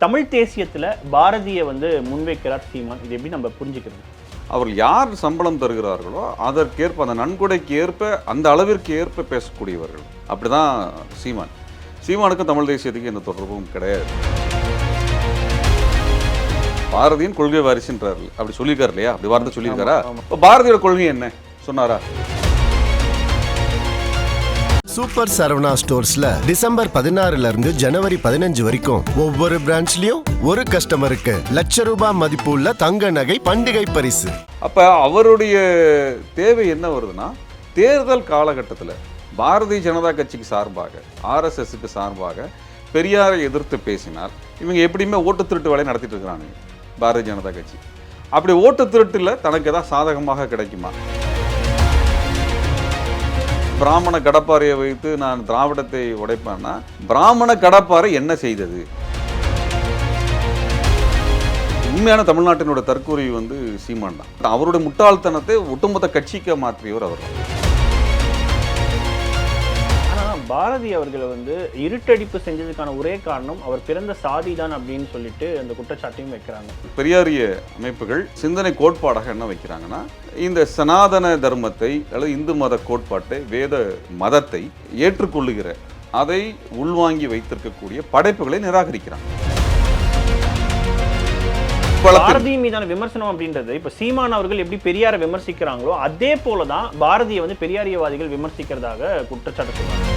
தமிழ் தேசியத்துல பாரதியை முன்வைக்கிறார் சீமான். இது எப்படி நம்ம புரிஞ்சுக்கிறது? அவர்கள் யார் சம்பளம் தருகிறார்களோ அதற்கேற்ப, அந்த நன்கொடைக்கு ஏற்ப, அந்த அளவிற்கு ஏற்ப பேசக்கூடியவர்கள். அப்படிதான் சீமான். சீமானுக்கும் தமிழ் தேசியத்துக்கு எந்த தொடர்பும் கிடையாது. பாரதியின் கொள்கை வாரிசுன்றார்கள், அப்படி சொல்லியிருக்காரு இல்லையா? அப்படி வார்த்தை சொல்லியிருக்காரா? பாரதியோட கொள்கை என்ன சொன்னாரா? சூப்பர் சரவணா ஸ்டோர்ஸ்ல டிசம்பர் 16 இருந்து ஜனவரி 15 வரைக்கும் ஒவ்வொரு பிரான்ச்லயும் ஒரு கஸ்டமருக்கு ₹1,00,000 மதிப்பு உள்ள தங்க நகை பண்டிகை பரிசு. அப்ப அவருடைய தேவை என்ன வருதுன்னா, தேர்தல் காலகட்டத்தில் பாரதிய ஜனதா கட்சிக்கு சார்பாக, RSSக்கு சார்பாக பெரியாரை எதிர்த்து பேசினார். இவங்க எப்படியுமே ஓட்டு திருட்டு வேலையை நடத்திட்டு இருக்கிறாங்க பாரதிய ஜனதா கட்சி. அப்படி ஓட்டு திருட்டுல தனக்கு ஏதாவது சாதகமாக கிடைக்குமா? பிராமண கடப்பாறையை வைத்து நான் திராவிடத்தை உடைப்பேன்னா, பிராமண கடப்பாறை என்ன செய்தது? உண்மையான தமிழ்நாட்டினோட தற்கூரி சீமான் தான். அவருடைய முட்டாள்தனத்தை ஒட்டுமொத்த கட்சிக்கு மாற்றியவர் அவர். பாரதி அவர்களை இருட்டடிப்பு செஞ்சதுக்கான ஒரே காரணம் அவர் பிறந்த சாதி தான் அப்படின்னு சொல்லிட்டு அந்த குற்றச்சாட்டையும் வைக்கிறாங்க. பெரியாரிய அமைப்புகள் சிந்தனை கோட்பாடாக என்ன வைக்கிறாங்கன்னா, இந்த சனாதன தர்மத்தை அல்லது இந்து மத கோட்பாட்டை, வேத மதத்தை ஏற்றுக்கொள்ளுகிற, அதை உள்வாங்கி வைத்திருக்கக்கூடிய படைப்புகளை நிராகரிக்கிறாங்க. பாரதி மீதான விமர்சனம் அப்படின்றது இப்ப சீமான் அவர்கள் எப்படி பெரியாரை விமர்சிக்கிறாங்களோ அதே போலதான் பாரதியை பெரியாரியவாதிகள் விமர்சிக்கிறதாக குற்றச்சாட்டு சொல்றாங்க.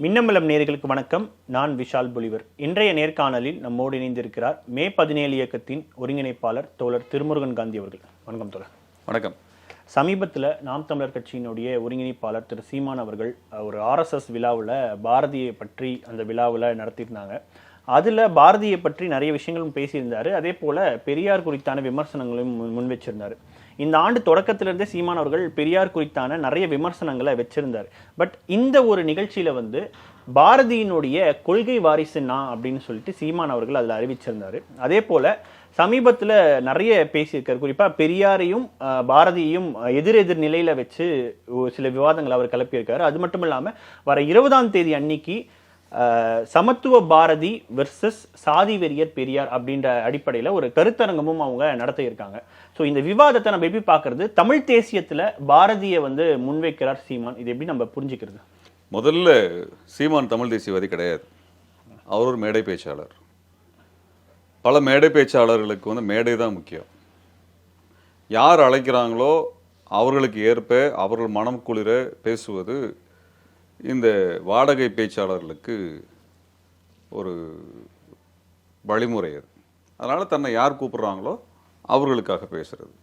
மின்னம்பலம் நேயர்களுக்கு வணக்கம். நான் விஷால் பொலிவர். இன்றைய நேர்காணலில் நம்மோடு இணைந்திருக்கிறார் மே 17 இயக்கத்தின் ஒருங்கிணைப்பாளர் தோழர் திருமுருகன் காந்தி அவர்கள். வணக்கம் தோழர். வணக்கம். சமீபத்தில் நாம் தமிழர் கட்சியினுடைய ஒருங்கிணைப்பாளர் திரு சீமான் அவர்கள் ஒரு RSS விழாவில் பாரதியை பற்றி அந்த விழாவில் நடத்தியிருந்தாங்க. அதில் பாரதியை பற்றி நிறைய விஷயங்களும் பேசியிருந்தார். அதே போல் பெரியார் குறித்தான விமர்சனங்களையும் முன் வச்சிருந்தார். இந்த ஆண்டு தொடக்கத்திலிருந்தே சீமான் அவர்கள் பெரியார் குறித்தான நிறைய விமர்சனங்களை வச்சிருந்தார். பட் இந்த ஒரு நிகழ்ச்சியில் பாரதியினுடைய கொள்கை வாரிசுன்னா அப்படின்னு சொல்லிட்டு சீமான் அவர்கள் அதில் அறிவிச்சிருந்தார். அதே போல் சமீபத்தில் நிறைய பேசியிருக்காரு. குறிப்பாக பெரியாரையும் பாரதியையும் எதிரெதிர் நிலையில் வச்சு சில விவாதங்கள் அவர் கிளப்பியிருக்காரு. அது மட்டும் இல்லாமல் வர 20ஆம் தேதி அன்னைக்கு சமத்துவ பாரதி வெர்சஸ் சாதி வெறியர் பெரியார் அப்படின்ற அடிப்படையில் ஒரு கருத்தரங்கமும் அவங்க நடத்த இருக்காங்க. ஸோ இந்த விவாதத்தை நம்ம எப்படி பார்க்கறது? தமிழ் தேசியத்தில் பாரதியை முன்வைக்கிறார் சீமான். இது எப்படி நம்ம புரிஞ்சுக்கிறது? முதல்ல சீமான் தமிழ் தேசியவாதி கிடையாது. அவர் ஒரு மேடை பேச்சாளர். பல மேடை பேச்சாளர்களுக்கு மேடை தான் முக்கியம். யார் அழைக்கிறாங்களோ அவர்களுக்கு ஏற்ப அவர்கள் மனம் குளிர பேசுவது இந்த வாடகை பேச்சாளர்களுக்கு ஒரு வழிமுறை. அது அதனால் தன்னை யார் கூப்பிட்றாங்களோ அவர்களுக்காக பேசுகிறது.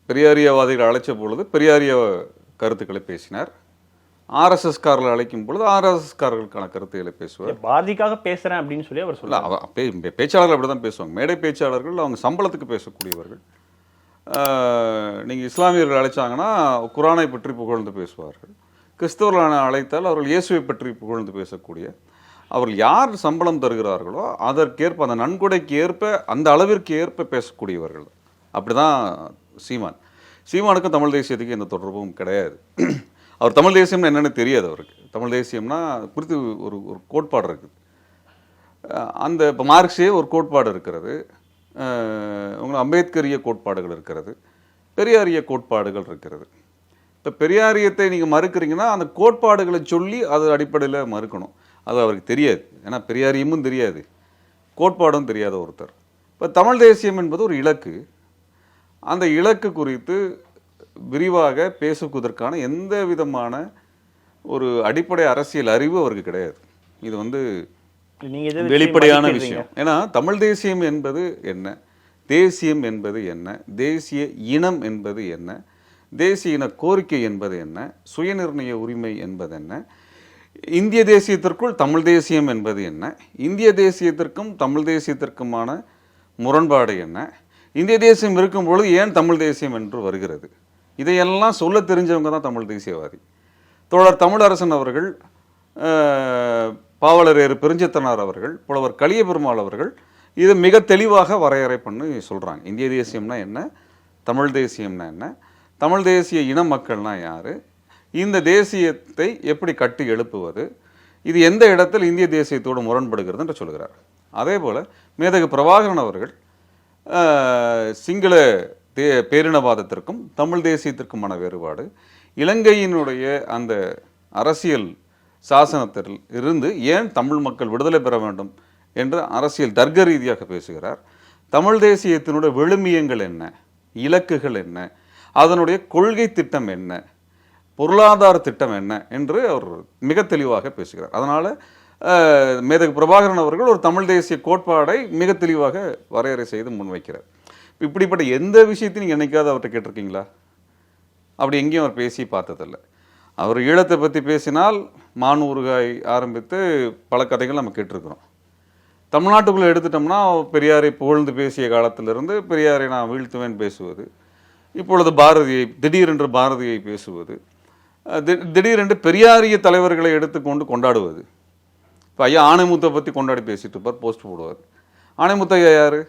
பெரியாரியவாதிகள் அழைச்ச பொழுது பெரியாரிய கருத்துக்களை பேசினார். RSSகாரர்கள் அழைக்கும் பொழுது RSSகாரர்களுக்கான கருத்துக்களை பேசுவார். பாரதிக்காக பேசுகிறேன் அப்படின்னு சொல்லி அவர் சொல்ல. பேச்சாளர்கள் அப்படி தான் பேசுவாங்க. மேடை பேச்சாளர்கள் அவங்க சம்பளத்துக்கு பேசக்கூடியவர்கள். நீங்கள் இஸ்லாமியர்கள் அழைச்சாங்கன்னா குரானை பற்றி புகழ்ந்து பேசுவார்கள். கிறிஸ்தவர்கள் அழைத்தால் அவர்கள் இயேசுவை பற்றி புகழ்ந்து பேசக்கூடிய, அவர்கள் யார் சம்பளம் தருகிறார்களோ அதற்கேற்ப, அந்த நன்கொடைக்கு ஏற்ப, அந்த அளவிற்கு ஏற்ப பேசக்கூடியவர்கள். அப்படிதான் சீமான். சீமானுக்கும் தமிழ் தேசியத்துக்கு எந்த தொடர்பும் கிடையாது. அவர் தமிழ் தேசியம்னா என்னென்னு தெரியாது அவருக்கு. தமிழ் தேசியம்னா குறித்து ஒரு ஒரு கோட்பாடு இருக்குது. அந்த இப்போ மார்க்ஸே ஒரு கோட்பாடு இருக்கிறது, உங்களுக்கு அம்பேத்கரிய கோட்பாடுகள் இருக்கிறது, பெரியாரிய கோட்பாடுகள் இருக்கிறது. இப்போ பெரியாரியத்தை நீங்கள் மறுக்கிறீங்கன்னா அந்த கோட்பாடுகளை சொல்லி அது அடிப்படையில் மறுக்கணும். அது அவருக்கு தெரியாது. ஏன்னா பெரியாரியமும் தெரியாது, கோட்பாடும் தெரியாத ஒருத்தர். இப்போ தமிழ் தேசியம் என்பது ஒரு இலக்கு. அந்த இலக்கு குறித்து விரிவாக பேசுவதற்கான எந்த விதமான ஒரு அடிப்படை அரசியல் அறிவு அவருக்கு கிடையாது. இது வெளிப்படையான விஷயம். ஏன்னா தமிழ் தேசியம் என்பது என்ன, தேசியம் என்பது என்ன, தேசிய இனம் என்பது என்ன, தேசிய இன கோரிக்கை என்பது என்ன, சுயநிர்ணய உரிமை என்பது என்ன, இந்திய தேசியத்திற்குள் தமிழ் தேசியம் என்பது என்ன, இந்திய தேசியத்திற்கும் தமிழ் தேசியத்திற்குமான முரண்பாடு என்ன, இந்திய தேசியம் இருக்கும் பொழுது ஏன் தமிழ் தேசியம் என்று வருகிறது, இதையெல்லாம் சொல்ல தெரிஞ்சவங்க தான் தமிழ் தேசியவாதி. தோழர் தமிழரசன் அவர்கள், பாவலரேறு பெருஞ்சித்தனார் அவர்கள், புலவர் கலியபெருமாள் அவர்கள் இதை மிக தெளிவாக வரையறை பண்ணி சொல்கிறாங்க. இந்திய தேசியம்னா என்ன, தமிழ் தேசியம்னா என்ன, தமிழ் தேசிய இன மக்கள்னா யார், இந்த தேசியத்தை எப்படி கட்டி எழுப்புவது, இது எந்த இடத்தில் இந்திய தேசியத்தோடு முரண்படுகிறது என்று சொல்கிறார். அதே போல் மேதகு பிரபாகரன் அவர்கள் சிங்கள பேரினவாதத்திற்கும் தமிழ் தேசியத்திற்குமான வேறுபாடு, இலங்கையினுடைய அந்த அரசியல் சாசனத்தில் இருந்து ஏன் தமிழ் மக்கள் விடுதலை பெற வேண்டும் என்று அரசியல் தர்க்க ரீதியாக பேசுகிறார். தமிழ் தேசியத்தினுடைய விழுமியங்கள் என்ன, இலக்குகள் என்ன, அதனுடைய கொள்கை திட்டம் என்ன, பொருளாதார திட்டம் என்ன என்று அவர் மிக தெளிவாக பேசுகிறார். அதனால் மேதகு பிரபாகரன் அவர்கள் ஒரு தமிழ் தேசிய கோட்பாடை மிக தெளிவாக வரையறை செய்து முன்வைக்கிறார். இப்படிப்பட்ட எந்த விஷயத்தையும் நீங்கள் என்னைக்காவது அவர்கிட்ட கேட்டிருக்கீங்களா? அப்படி எங்கேயும் அவர் பேசி பார்த்ததில்லை. அவர் ஈழத்தை பற்றி பேசினால் மானூறுகாய் ஆரம்பித்து பல கதைகள் நம்ம கேட்டிருக்கிறோம். தமிழ்நாட்டுக்குள்ளே எடுத்துட்டோம்னா பெரியாரை புகழ்ந்து பேசிய காலத்திலிருந்து பெரியாரை நான் வீழ்த்துவேன் பேசுவது, இப்பொழுது பாரதியை திடீரென்று பாரதியை பேசுவது, திடீரென்று பெரியாரிய தலைவர்களை எடுத்துக்கொண்டு கொண்டாடுவது. இப்போ ஐயா ஆணைமுத்தை பற்றி கொண்டாடி பேசிட்டு இருப்பார், போஸ்ட் போடுவார். ஆணைமுத்த ஐயா யார்?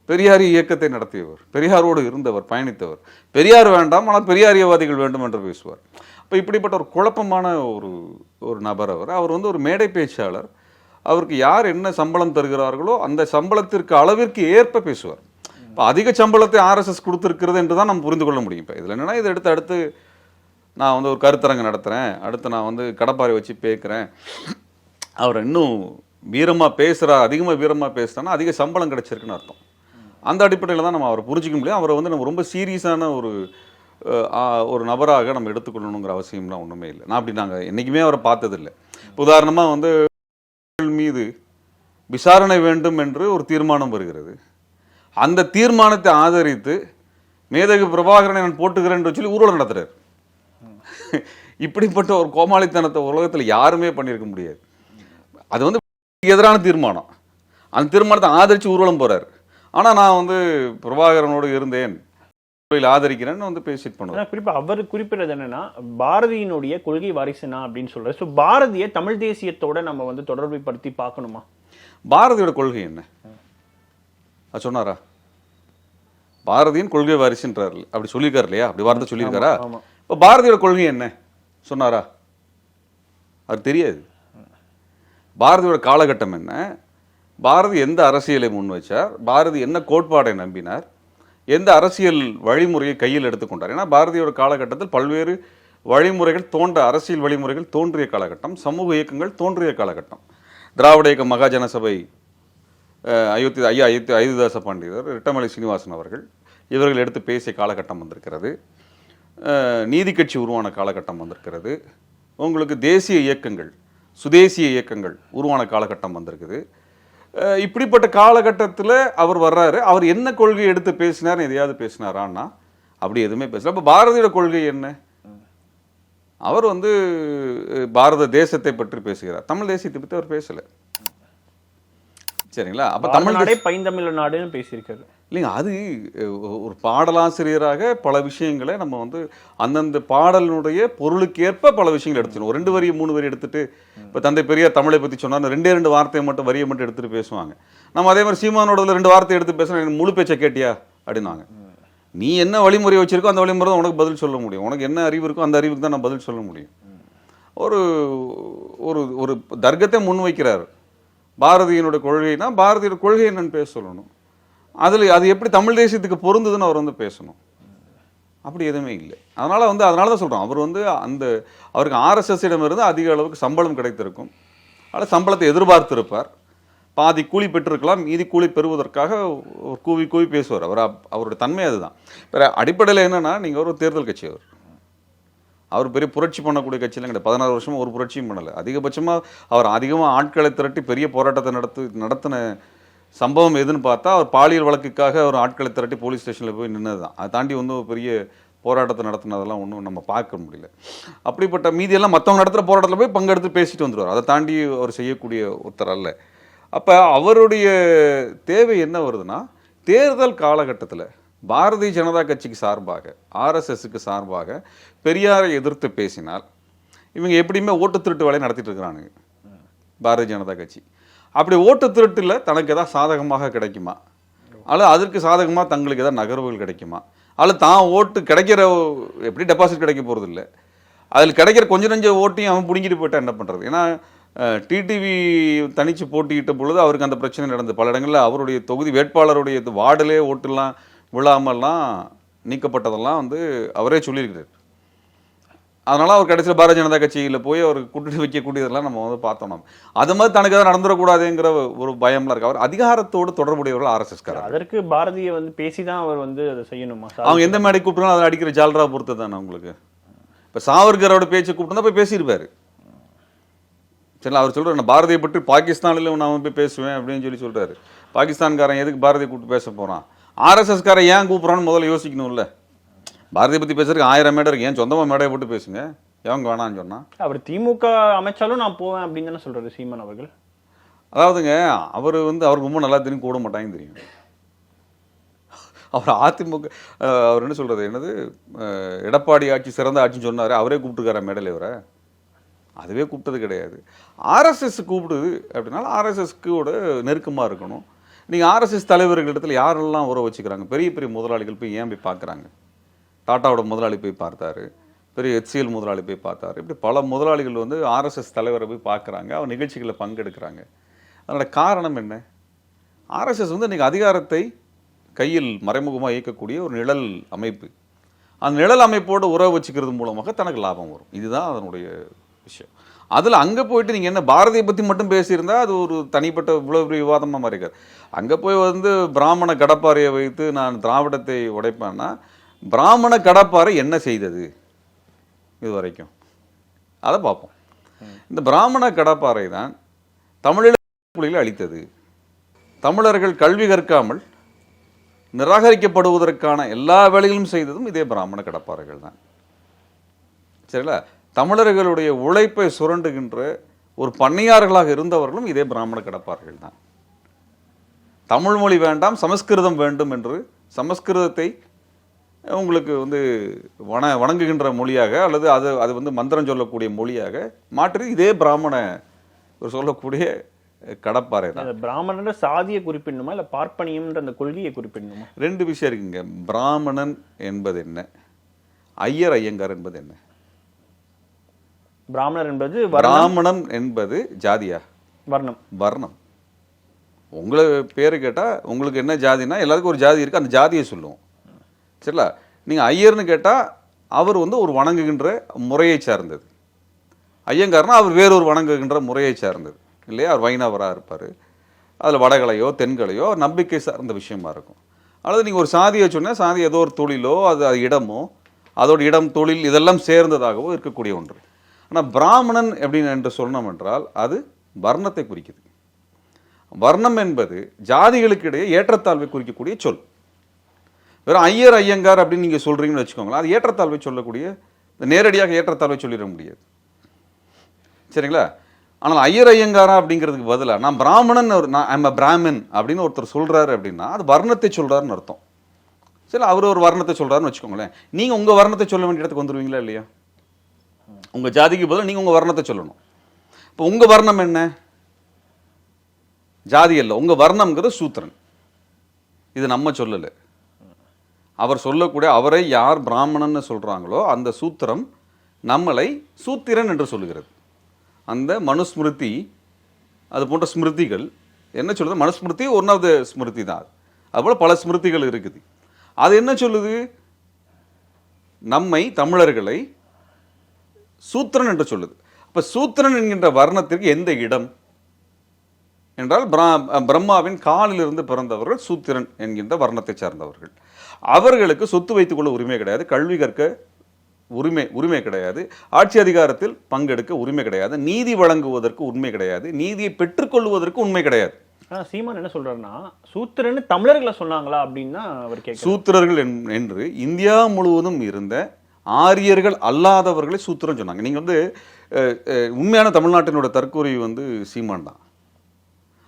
பெரியாரிய இயக்கத்தை நடத்தியவர், பெரியாரோடு இருந்தவர், பயணித்தவர். பெரியார் வேண்டாம், ஆனால் பெரியாரியவாதிகள் வேண்டும் என்று பேசுவார். இப்போ இப்படிப்பட்ட ஒரு குழப்பமான ஒரு நபர் அவர் வந்து ஒரு மேடை பேச்சாளர். அவருக்கு யார் என்ன சம்பளம் தருகிறார்களோ அந்த சம்பளத்திற்கு அளவிற்கு ஏற்ப பேசுவார். இப்போ அதிக சம்பளத்தை ஆர்எஸ்எஸ் கொடுத்துருக்கிறது என்று தான் நம்ம புரிந்து கொள்ள முடியும். இப்போ இதில் என்னென்னா, இதை அடுத்து நான் வந்து ஒரு கருத்தரங்கு நடத்துகிறேன், அடுத்து நான் வந்து கடப்பாரை வச்சு பேசுகிறேன், அவர் இன்னும் வீரமாக பேசுகிறார், அதிகமாக வீரமாக பேசுகிறான்னா அதிக சம்பளம் கிடைச்சிருக்குன்னு அர்த்தம். அந்த அடிப்படையில் தான் நம்ம அவரை புரிஞ்சிக்க முடியும். அவரை வந்து நம்ம ரொம்ப சீரியஸான ஒரு நபராக நம்ம எடுத்துக்கொள்ளணுங்கிற அவசியம்லாம் ஒன்றுமே இல்லை. நான் அப்படி நாங்கள் என்றைக்குமே அவரை பார்த்ததில்லை. உதாரணமாக வந்து மீது விசாரணை வேண்டும் என்று ஒரு தீர்மானம் வருகிறது. அந்த தீர்மானத்தை ஆதரித்து மேதகு பிரபாகரனை நான் போட்டுக்கிறேன் சொல்லி ஊர்வலம் நடத்துறாரு. இப்படிப்பட்ட ஒரு கோமாளித்தனத்தை உலகத்தில் யாருமே பண்ணியிருக்க முடியாது. அது வந்து எதிரான தீர்மானம், அந்த தீர்மானத்தை ஆதரித்து ஊர்வலம் போறாரு. ஆனால் நான் வந்து பிரபாகரனோடு இருந்தேன், ஆதரிக்கிறேன்னு வந்து பேசிட்டு பண்ணுவேன். குறிப்பா அவர் குறிப்பிடுறது என்னன்னா, பாரதியினுடைய கொள்கை வாரிசுனா அப்படின்னு சொல்றாரு. ஸோ பாரதிய தமிழ் தேசியத்தோட நம்ம வந்து தொடர்பை படுத்தி பார்க்கணுமா? பாரதியோட கொள்கை என்ன அது சொன்னாரா? பாரதியின் கொள்கை வாரிசுன்றார், அப்படி சொல்லியிருக்காரு இல்லையா? அப்படி வார்த்தை சொல்லியிருக்காரா? இப்போ பாரதியோட கொள்கை என்ன சொன்னாரா? அது தெரியாது. பாரதியோட காலகட்டம் என்ன, பாரதி எந்த அரசியலை முன் வச்சார், பாரதி என்ன கோட்பாடை நம்பினார், எந்த அரசியல் வழிமுறையை கையில் எடுத்துக்கொண்டார். ஏன்னா பாரதியோட காலகட்டத்தில் பல்வேறு வழிமுறைகள் அரசியல் வழிமுறைகள் தோன்றிய காலகட்டம், சமூக இயக்கங்கள் தோன்றிய காலகட்டம். திராவிட இயக்க மகாஜன சபை, அயோத்திதாச பண்டிதர், ரெட்டமலை சீனிவாசன் அவர்கள், இவர்கள் எடுத்து பேசிய காலகட்டம் வந்திருக்கிறது. நீதி கட்சி உருவான காலகட்டம் வந்திருக்கிறது. உங்களுக்கு தேசிய இயக்கங்கள், சுதேசிய இயக்கங்கள் உருவான காலகட்டம் வந்திருக்குது. இப்படிப்பட்ட காலகட்டத்தில் அவர் வர்றாரு. அவர் என்ன கொள்கை எடுத்து பேசினார், எதையாவது பேசினாரான்னா அப்படி எதுவுமே பேசல. அப்போ பாரதியோட கொள்கை என்ன? அவர் வந்து பாரத தேசத்தை பற்றி பேசுகிறார், தமிழ் தேசியத்தை பற்றி அவர் பேசல. சரிங்களா? அப்போ தமிழ்நாடே பைந்தமிழ் நாடுன்னு பேசியிருக்காரு இல்லைங்க. அது ஒரு பாடலாசிரியராக பல விஷயங்களை நம்ம வந்து அந்தந்த பாடலினுடைய பொருளுக்கேற்ப பல விஷயங்கள் எடுத்துக்கணும். 2 வரி 3 வரி எடுத்துட்டு, இப்போ தந்தை பெரியார் தமிழை பற்றி சொன்னார், 2 வார்த்தையை மட்டும் வரியை மட்டும் எடுத்துட்டு பேசுவாங்க. நம்ம அதே மாதிரி சீமானோட 2 வார்த்தை எடுத்து பேசுனா முழு பேச்சை கேட்டியா அப்படின்னாங்க. நீ என்ன வழிமுறை வச்சிருக்கோ அந்த வழிமுறை தான் உனக்கு பதில் சொல்ல முடியும். உனக்கு என்ன அறிவு இருக்கோ அந்த அறிவுக்கு தான் நான் பதில் சொல்ல முடியும். ஒரு ஒரு தர்க்கத்தை முன்வைக்கிறார். பாரதியினுடைய கொள்கைனா பாரதியோட கொள்கை என்னன்னு பேச சொல்லணும். அது எப்படி தமிழ் தேசியத்துக்கு பொருந்ததுன்னு அவர் வந்து பேசணும். அப்படி எதுவுமே இல்லை. அதனால தான் சொல்கிறோம், அவர் வந்து அவருக்கு ஆர்எஸ்எஸ்ஸிடம் இருந்து அதிக அளவுக்கு சம்பளம் கிடைத்திருக்கும். அதனால் சம்பளத்தை எதிர்பார்த்திருப்பார். பாதி கூலி பெற்றிருக்கலாம், மீதி கூலி பெறுவதற்காக கூவி கூவி பேசுவார். அவருடைய தன்மை அதுதான். வேற அடிப்படையில் என்னன்னா, நீங்கள் ஒரு தேர்தல் கட்சி, அவர் பெரிய புரட்சி பண்ணக்கூடிய கட்சியெல்லாம் கிடையாது. 16 வருஷமாக ஒரு புரட்சியும் பண்ணலை. அதிகபட்சமாக அவர் அதிகமாக ஆட்களை திரட்டி பெரிய போராட்டத்தை நடத்தின சம்பவம் எதுன்னு பார்த்தா, அவர் பாலியல் வழக்குக்காக அவர் ஆட்களை திரட்டி போலீஸ் ஸ்டேஷனில் போய் நின்னது தான். அதை தாண்டி வந்து பெரிய போராட்டத்தை நடத்தினதெல்லாம் ஒன்றும் நம்ம பார்க்க முடியல. அப்படிப்பட்ட மீதியெல்லாம் மற்றவங்க நடத்துகிற போராட்டத்தில் போய் பங்கெடுத்து பேசிட்டு வந்துடுவார். அதை தாண்டி அவர் செய்யக்கூடிய ஒருத்தர் அல்ல. அப்போ அவருடைய தேவை என்ன வருதுன்னா, தேர்தல் காலகட்டத்தில் பாரதிய ஜனதா கட்சிக்கு சார்பாக, ஆர்எஸ்எஸ்க்கு சார்பாக பெரியாரை எதிர்த்து பேசினால் இவங்க எப்படியுமே ஓட்டு திருட்டு வேலையை நடத்திட்டு இருக்கிறானுங்க பாரதிய ஜனதா கட்சி. அப்படி ஓட்டு திருட்டில் தனக்கு எதாவது சாதகமாக கிடைக்குமா, அல்லது அதற்கு சாதகமாக தங்களுக்கு எதாவது நகர்வுகள் கிடைக்குமா, அல்லது தான் ஓட்டு கிடைக்கிற எப்படி டெபாசிட் கிடைக்க போகிறது இல்லை, அதில் கிடைக்கிற கொஞ்சம் நஞ்ச ஓட்டையும் அவன் பிடிங்கிட்டு போயிட்டா என்ன பண்ணுறது? ஏன்னா டிடிவி தனித்து போட்டியிட்ட பொழுது அவருக்கு அந்த பிரச்சனை நடந்தது. பல இடங்களில் அவருடைய தொகுதி வேட்பாளருடைய வார்டிலே ஓட்டுலாம் விழாமல்லாம் நீக்கப்பட்டதெல்லாம் வந்து அவரே சொல்லியிருக்கிறார். அதனால் அவர் கடைசியில் பாரதிய ஜனதா கட்சியில் போய் அவர் கூட்டிட்டு வைக்கக்கூடியதெல்லாம் நம்ம வந்து பார்த்தோம். நம்ம அது மாதிரி தனக்கு எதாவது நடந்துடக்கூடாதுங்கிற ஒரு பயம்லாம் இருக்கு. அவர் அதிகாரத்தோடு தொடர்புடையவர்கள் ஆர்எஸ்எஸ்காரர். அதற்கு பாரதியை வந்து பேசி தான் அவர் வந்து அதை செய்யணுமா? அவங்க எந்த மேடை கூப்பிட்டாலும் அதை அடிக்கிற ஜால்ரா பொறுத்து தானே உங்களுக்கு. இப்போ சாவர்கரோட பேச்சை கூப்பிட்டு போய் பேசியிருப்பாரு. சரி, அவர் சொல்கிறார் நான் பாரதியை பற்றி பாகிஸ்தானில் நான் போய் பேசுவேன் அப்படின்னு சொல்கிறாரு. பாகிஸ்தான்காரன் எதுக்கு பாரதியை கூப்பிட்டு பேச போகிறான்? ஆர்எஸ்எஸ்காரன் ஏன் கூப்பிட்றான்னு முதல்ல யோசிக்கணும்ல. பாரதியை பற்றி பேசுறதுக்கு 1000 மேடை இருக்கு, ஏன் சொந்தமாக மேடையை போட்டு பேசுங்க, எவங்க வேணான்னு சொன்னா? அவர் திமுக அமைச்சாலும் நான் போவேன் அப்படின்னு தானே சொல்றாரு சீமான் அவர்கள். அதாவதுங்க அவர் வந்து அவருக்கு ரொம்ப நல்லா தெரியும், கூட மாட்டாங்க தெரியும். அவர் அதிமுக அவர் என்ன சொல்றது, என்னது எடப்பாடி ஆட்சி சிறந்த ஆட்சின்னு சொன்னாரு, அவரே கூப்பிட்டுருக்கார மேடையில் இவரை? அதுவே கூப்பிட்டது கிடையாது. ஆர்எஸ்எஸ் கூப்பிடுது அப்படின்னா ஆர்எஸ்எஸ்க்கு நெருக்கமாக இருக்கணும். நீங்கள் ஆர்எஸ்எஸ் தலைவர்களிடத்தில் யாரெல்லாம் உறவு வச்சுக்கிறாங்க? பெரிய பெரிய முதலாளிகள் போய் ஏன் போய் பார்க்குறாங்க? டாட்டாவோட முதலாளி போய் பார்த்தாரு, பெரிய HCL முதலாளி போய் பார்த்தாரு. இப்படி பல முதலாளிகள் வந்து ஆர்எஸ்எஸ் தலைவரை போய் பார்க்குறாங்க, அவர் நிகழ்ச்சிகளில் பங்கெடுக்கிறாங்க. அதனோட காரணம் என்ன? ஆர்எஸ்எஸ் வந்து இன்றைக்கி அதிகாரத்தை கையில் மறைமுகமாக இயக்கக்கூடிய ஒரு நிழல் அமைப்பு. அந்த நிழல் அமைப்போடு உறவு வச்சுக்கிறது மூலமாக தனக்கு லாபம் வரும். இதுதான் அதனுடைய விஷயம். அதில் அங்கே போயிட்டு நீங்கள் என்ன பாரதியை பற்றி மட்டும் பேசியிருந்தால் அது ஒரு தனிப்பட்ட இவ்வளோ பெரிய விவாதமாக மாறிக்காது. அங்கே போய் வந்து பிராமண கடப்பாறையை வைத்து நான் திராவிடத்தை உடைப்பேன்னா பிராமண கடப்பாறை என்ன செய்தது இது வரைக்கும் அதை பார்ப்போம். இந்த பிராமண கடப்பாறை தான் தமிழீழ புலிகளை அளித்தது. தமிழர்கள் கல்வி கற்காமல் நிராகரிக்கப்படுவதற்கான எல்லா வேலைகளும் செய்ததும் இதே பிராமண கடப்பாறைகள் தான். சரிங்களா? தமிழர்களுடைய உழைப்பை சுரண்டுகின்ற ஒரு பண்ணையார்களாக இருந்தவர்களும் இதே பிராமண கடப்பார்கள் தான். தமிழ் மொழி வேண்டாம் சமஸ்கிருதம் வேண்டும் என்று சமஸ்கிருதத்தை உங்களுக்கு வந்து வணங்குகின்ற மொழியாக அல்லது அது வந்து மந்திரம் சொல்லக்கூடிய மொழியாக மாற்றி இதே பிராமண சொல்லக்கூடிய கடப்பாறை தான். பிராமணன்ற சாதியை குறிப்பிடணுமா இல்லை பார்ப்பனியம்ன்ற அந்த கொள்கையை குறிப்பிடணுமா? ரெண்டு விஷயம் இருக்குங்க. பிராமணன் என்பது என்ன, ஐயர் ஐயங்கார் என்பது என்ன? பிராமணன் என்பது ஜாதியா? வர்ணம். வர்ணம். உங்களை பேரு கேட்டால் உங்களுக்கு என்ன ஜாதினா எல்லாருக்கும் ஒரு ஜாதி இருக்குது, அந்த ஜாதியை சொல்லுவோம். சரிங்களா? நீங்கள் ஐயர்னு கேட்டால் அவர் வந்து ஒரு வணங்குகின்ற முறையை சார்ந்தது. ஐயங்காரனா அவர் வேறொரு வணங்குகின்ற முறையை சார்ந்தது இல்லையா? அவர் வைணவராக இருப்பார். அதில் வடகலையோ தென்கலையோ நம்பிக்கை சார்ந்த விஷயமா இருக்கும். அல்லது நீங்கள் ஒரு சாதியை சொன்னால் சாதி ஏதோ ஒரு தொழிலோ அது இடமோ அதோட இடம் தொழில் இதெல்லாம் சேர்ந்ததாகவோ இருக்கக்கூடிய ஒன்று. ஆனால் பிராமணன் அப்படின்னு என்று சொன்னோம் என்றால் அது வர்ணத்தை குறிக்குது. வர்ணம் என்பது ஜாதிகளுக்கு இடையே ஏற்றத்தாழ்வை குறிக்கக்கூடிய சொல். வெறும் ஐயர் ஐயங்கார் அப்படின்னு நீங்கள் சொல்கிறீங்கன்னு வச்சுக்கோங்களேன், அது ஏற்றத்தாழ்வை சொல்லக்கூடிய, நேரடியாக ஏற்றத்தாழ்வை சொல்லிட முடியாது. சரிங்களா? ஆனால் ஐயர் ஐயங்காரா அப்படிங்கிறதுக்கு பதிலாக நான் பிராமணன் பிராமின் அப்படின்னு ஒருத்தர் சொல்கிறாரு அப்படின்னா அது வர்ணத்தை சொல்கிறாருன்னு அர்த்தம். சரி, அவர் ஒரு வர்ணத்தை சொல்கிறாருன்னு வச்சுக்கோங்களேன். நீங்கள் உங்கள் வர்ணத்தை சொல்ல வேண்டிய இடத்துக்கு வந்துடுவீங்களா இல்லையா? உங்கள் ஜாதிக்கு பதிலாக நீங்கள் உங்கள் வர்ணத்தை சொல்லணும். இப்போ உங்கள் வர்ணம் என்ன? ஜாதி அல்ல, உங்கள் வர்ணம்ங்கிறது சூத்திரன். இது நம்ம சொல்லலை, அவர் சொல்லக்கூடிய, அவரை யார் பிராமணன்னு சொல்கிறாங்களோ அந்த சூத்திரம் நம்மளை சூத்திரன் என்று சொல்லுகிறது. அந்த மனுஸ்மிருதி அது போன்ற ஸ்மிருதிகள் என்ன சொல்லுது? Manusmriti one of the smriti தான். அதுபோல் பல ஸ்மிருதிகள் இருக்குது. அது என்ன சொல்லுது? நம்மை தமிழர்களை சூத்திரன் என்று சொல்லுது. அப்போ சூத்திரன் என்கின்ற வர்ணத்திற்கு எந்த இடம் என்றால் பிரம்மாவின் காலிலிருந்து பிறந்தவர்கள் சூத்திரன் என்கின்ற வர்ணத்தை சார்ந்தவர்கள். அவர்களுக்கு சொத்து வைத்துக் கொள்ள உரிமை கிடையாது, கல்வி கற்க உரிமை கிடையாது, ஆட்சி அதிகாரத்தில் பங்கெடுக்க உரிமை கிடையாது, நீதி வழங்குவதற்கு உரிமை கிடையாது, நீதியை பெற்றுக்கொள்வதற்கு உண்மை கிடையாது. சீமான் என்ன சொல்றாருன்னா சூத்திரன்னு தமிழர்களை சொன்னாங்களா அப்படின்னா அவர் கேட்க, சூத்திரர்கள் என்று இந்தியா முழுவதும் இருந்த ஆரியர்கள் அல்லாதவர்களை சூத்திரம் சொன்னாங்க. நீங்கள் வந்து உண்மையான தமிழ்நாட்டினோட தற்கொலை வந்து சீமான் தான்.